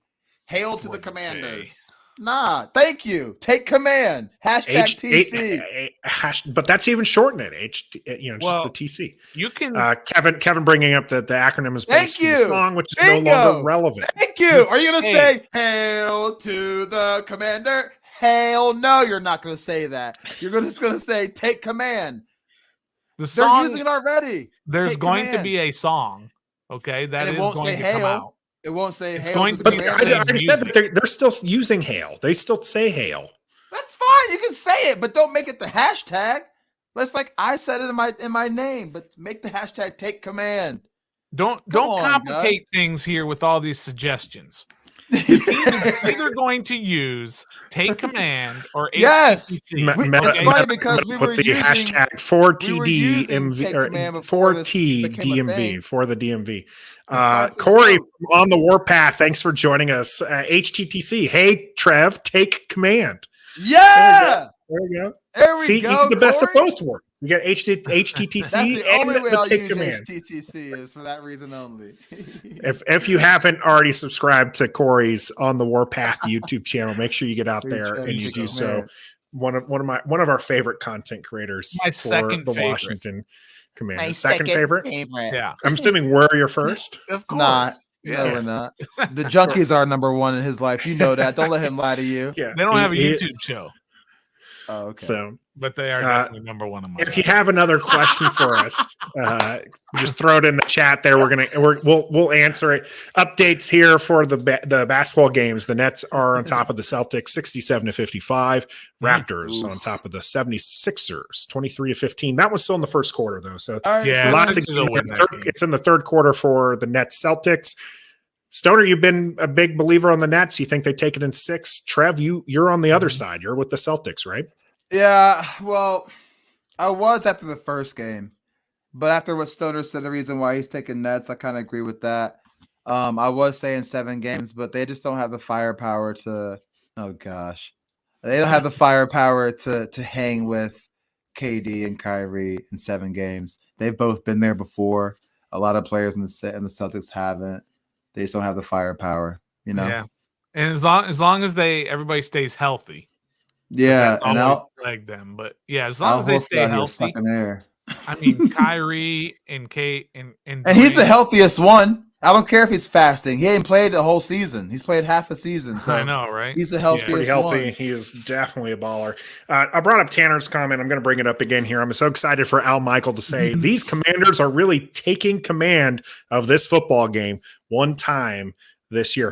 Hail to the Commanders. Nah, thank you. Take command. Hashtag TC. But that's even shortening it. Just the TC. You can Kevin bringing up that the acronym is based on the song, which is no longer relevant. Thank you. Are you gonna say hail to the commander? Hail no, you're not gonna say that. You're just gonna say take command. The song, they're using it already. There's going to be a song, okay, that is going to come out. It won't say it's hail. Going to be I already said that they're still using hail. They still say hail. That's fine. You can say it, but don't make it the hashtag. That's like I said it in my name, but make the hashtag take command. Don't complicate things here with all these suggestions. The team is either going to use take command or yes. That's funny because we were the using hashtag 4TDMV or 4T for the DMV. Corey on the Warpath, thanks for joining us. HTTC, hey Trev, take command. Yeah, there we go. See, you get the best of both worlds. You got HTTC That's the and only way I'll take use command. HTTC is for that reason only. if you haven't already subscribed to Corey's On the Warpath YouTube channel, make sure you get out there and you do so. One of our favorite content creators for the favorite. Washington Commanders. My second favorite. Yeah, I'm assuming we're your first. Of course. No, we're not. The Junkies are number one in his life. You know that. Don't let him lie to you. Yeah, they don't have a YouTube show. Oh, okay. So, but they are definitely number one in my If you have another question for us, just throw it in the chat there. We'll answer it. Updates here for the basketball games. The Nets are on top of the Celtics, 67-55. Raptors on top of the 76ers, 23-15. That was still in the first quarter though. So it's in the third quarter for the Nets Celtics. Stoner, you've been a big believer on the Nets. You think they take it in 6? Trev, you're on the other side. You're with the Celtics, right? Yeah, well, I was after the first game, but after what Stoner said, the reason why he's taking Nets, I kind of agree with that. I was saying 7 games, but they just don't have the firepower to. Oh gosh, they don't have the firepower to hang with KD and Kyrie in 7 games. They've both been there before. A lot of players in the Celtics haven't. They just don't have the firepower, you know. Yeah, and as long as everybody stays healthy. Yeah, and always drag them, but yeah, as long as they stay healthy. I mean, Kyrie and Kate and he's the healthiest one. I don't care if he's fasting. He ain't played the whole season. He's played half a season. So I know, right? He's the healthiest pretty healthy. one. He is definitely a baller. I brought up Tanner's comment. I'm going to bring it up again here. I'm so excited for Al Michael to say these Commanders are really taking command of this football game one time this year.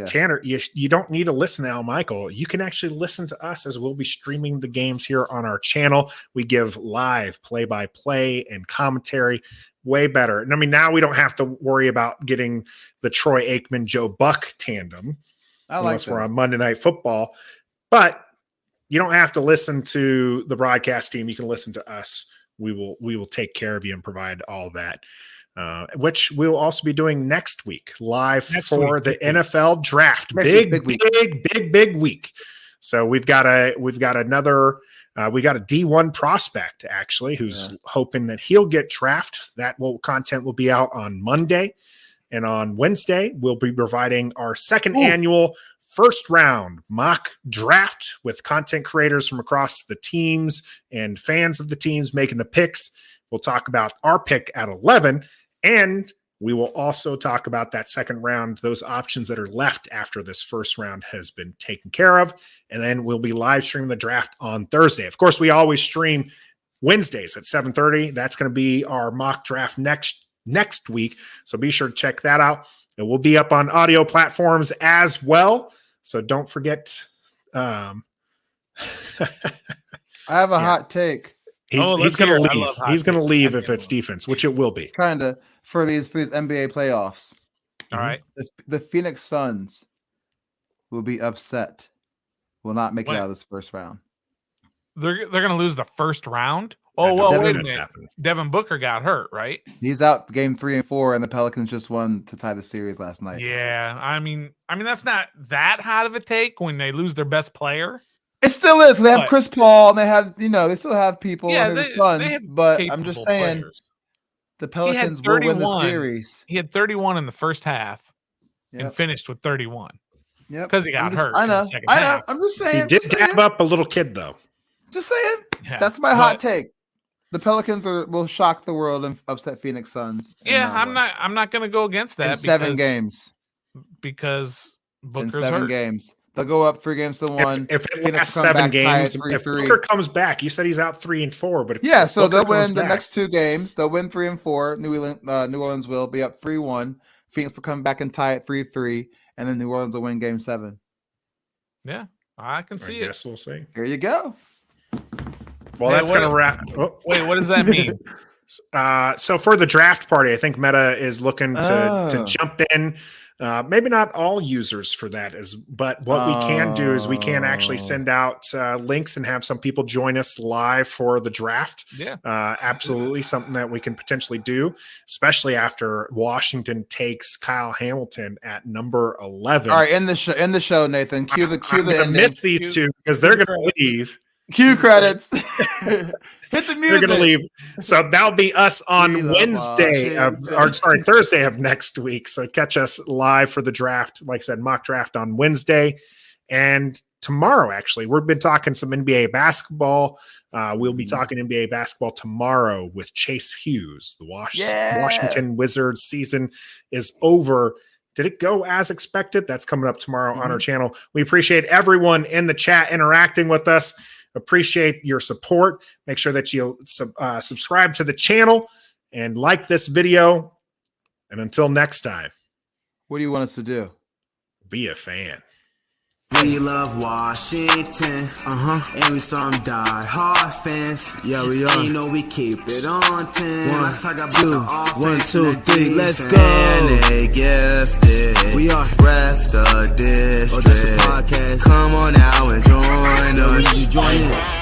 Tanner, you don't need to listen to Al Michael. You can actually listen to us as we'll be streaming the games here on our channel. We give live play-by-play and commentary. Way better. And I mean, now we don't have to worry about getting the Troy Aikman, Joe Buck tandem unless we're on Monday Night Football. But you don't have to listen to the broadcast team. You can listen to us. We will take care of you and provide all that. Which we'll also be doing next week, live for the NFL draft. Big week. So we got a D1 prospect actually who's hoping that he'll get drafted. Content will be out on Monday, and on Wednesday we'll be providing our second annual first round mock draft with content creators from across the teams and fans of the teams making the picks. We'll talk about our pick at 11, and we will also talk about that second round, those options that are left after this first round has been taken care of. And then we'll be live streaming the draft on Thursday. Of course, we always stream Wednesdays at 7:30. That's going to be our mock draft next week. So be sure to check that out. It will be up on audio platforms as well. So don't forget. I have a hot take. He's going to leave. He's going to leave if it's defense, which it will be. Kind of for these NBA playoffs. All right. The Phoenix Suns will be upset. Will not make it out of this first round. They're going to lose the first round. Oh, well, wait a minute. Devin Booker got hurt, right? He's out game 3 and 4, and the Pelicans just won to tie the series last night. Yeah, I mean that's not that hot of a take when they lose their best player. It still is. They have Chris Paul, and they have they still have people. Yeah, the Suns, but I'm just saying. Players. the Pelicans will win the series. He had 31 in the first half and finished with 31. Yep. Because he got hurt. I know. Half. I'm just saying. He did dab up a little kid, though. Just saying. Yeah. That's my hot take. The Pelicans will shock the world and upset Phoenix Suns. Yeah, I'm not going to go against that. In 7 games. Because Booker's in 7 hurt. games. They'll go up 3-1. If it lasts 7 games, if Booker comes back, you said he's out 3 and 4, but so they'll win the next 2 games. They'll win 3 and 4. New Orleans will be up 3-1. Phoenix will come back and tie it 3-3, and then New Orleans will win Game 7. Yeah, I can see it. Yes, we'll see. Here you go. Well, that's going to wrap. Wait, what does that mean? So for the draft party, I think Meta is looking to jump in. Maybe not all users for that, but what we can do is we can actually send out links and have some people join us live for the draft. Yeah, absolutely, something that we can potentially do, especially after Washington takes Kyle Hamilton at number 11. All right, in the show, Nathan, cue the ending. Miss these two because they're going to leave. Cue credits. Hit the music. They're going to leave. So that'll be us on Thursday of next week. So catch us live for the draft. Like I said, mock draft on Wednesday. And tomorrow, actually, we've been talking some NBA basketball. We'll be talking NBA basketball tomorrow with Chase Hughes. The Washington Wizards season is over. Did it go as expected? That's coming up tomorrow on our channel. We appreciate everyone in the chat interacting with us. Appreciate your support. Make sure that you subscribe to the channel and like this video. And until next time, what do you want us to do? Be a fan. We love Washington, and we some die-hard fans. Yeah, we are. And you know we keep it on 10. Let's talk about the offense. 1, 2, 3, let's go. And they gifted. We are ref the district. Podcast. Come on now and join us. You join it.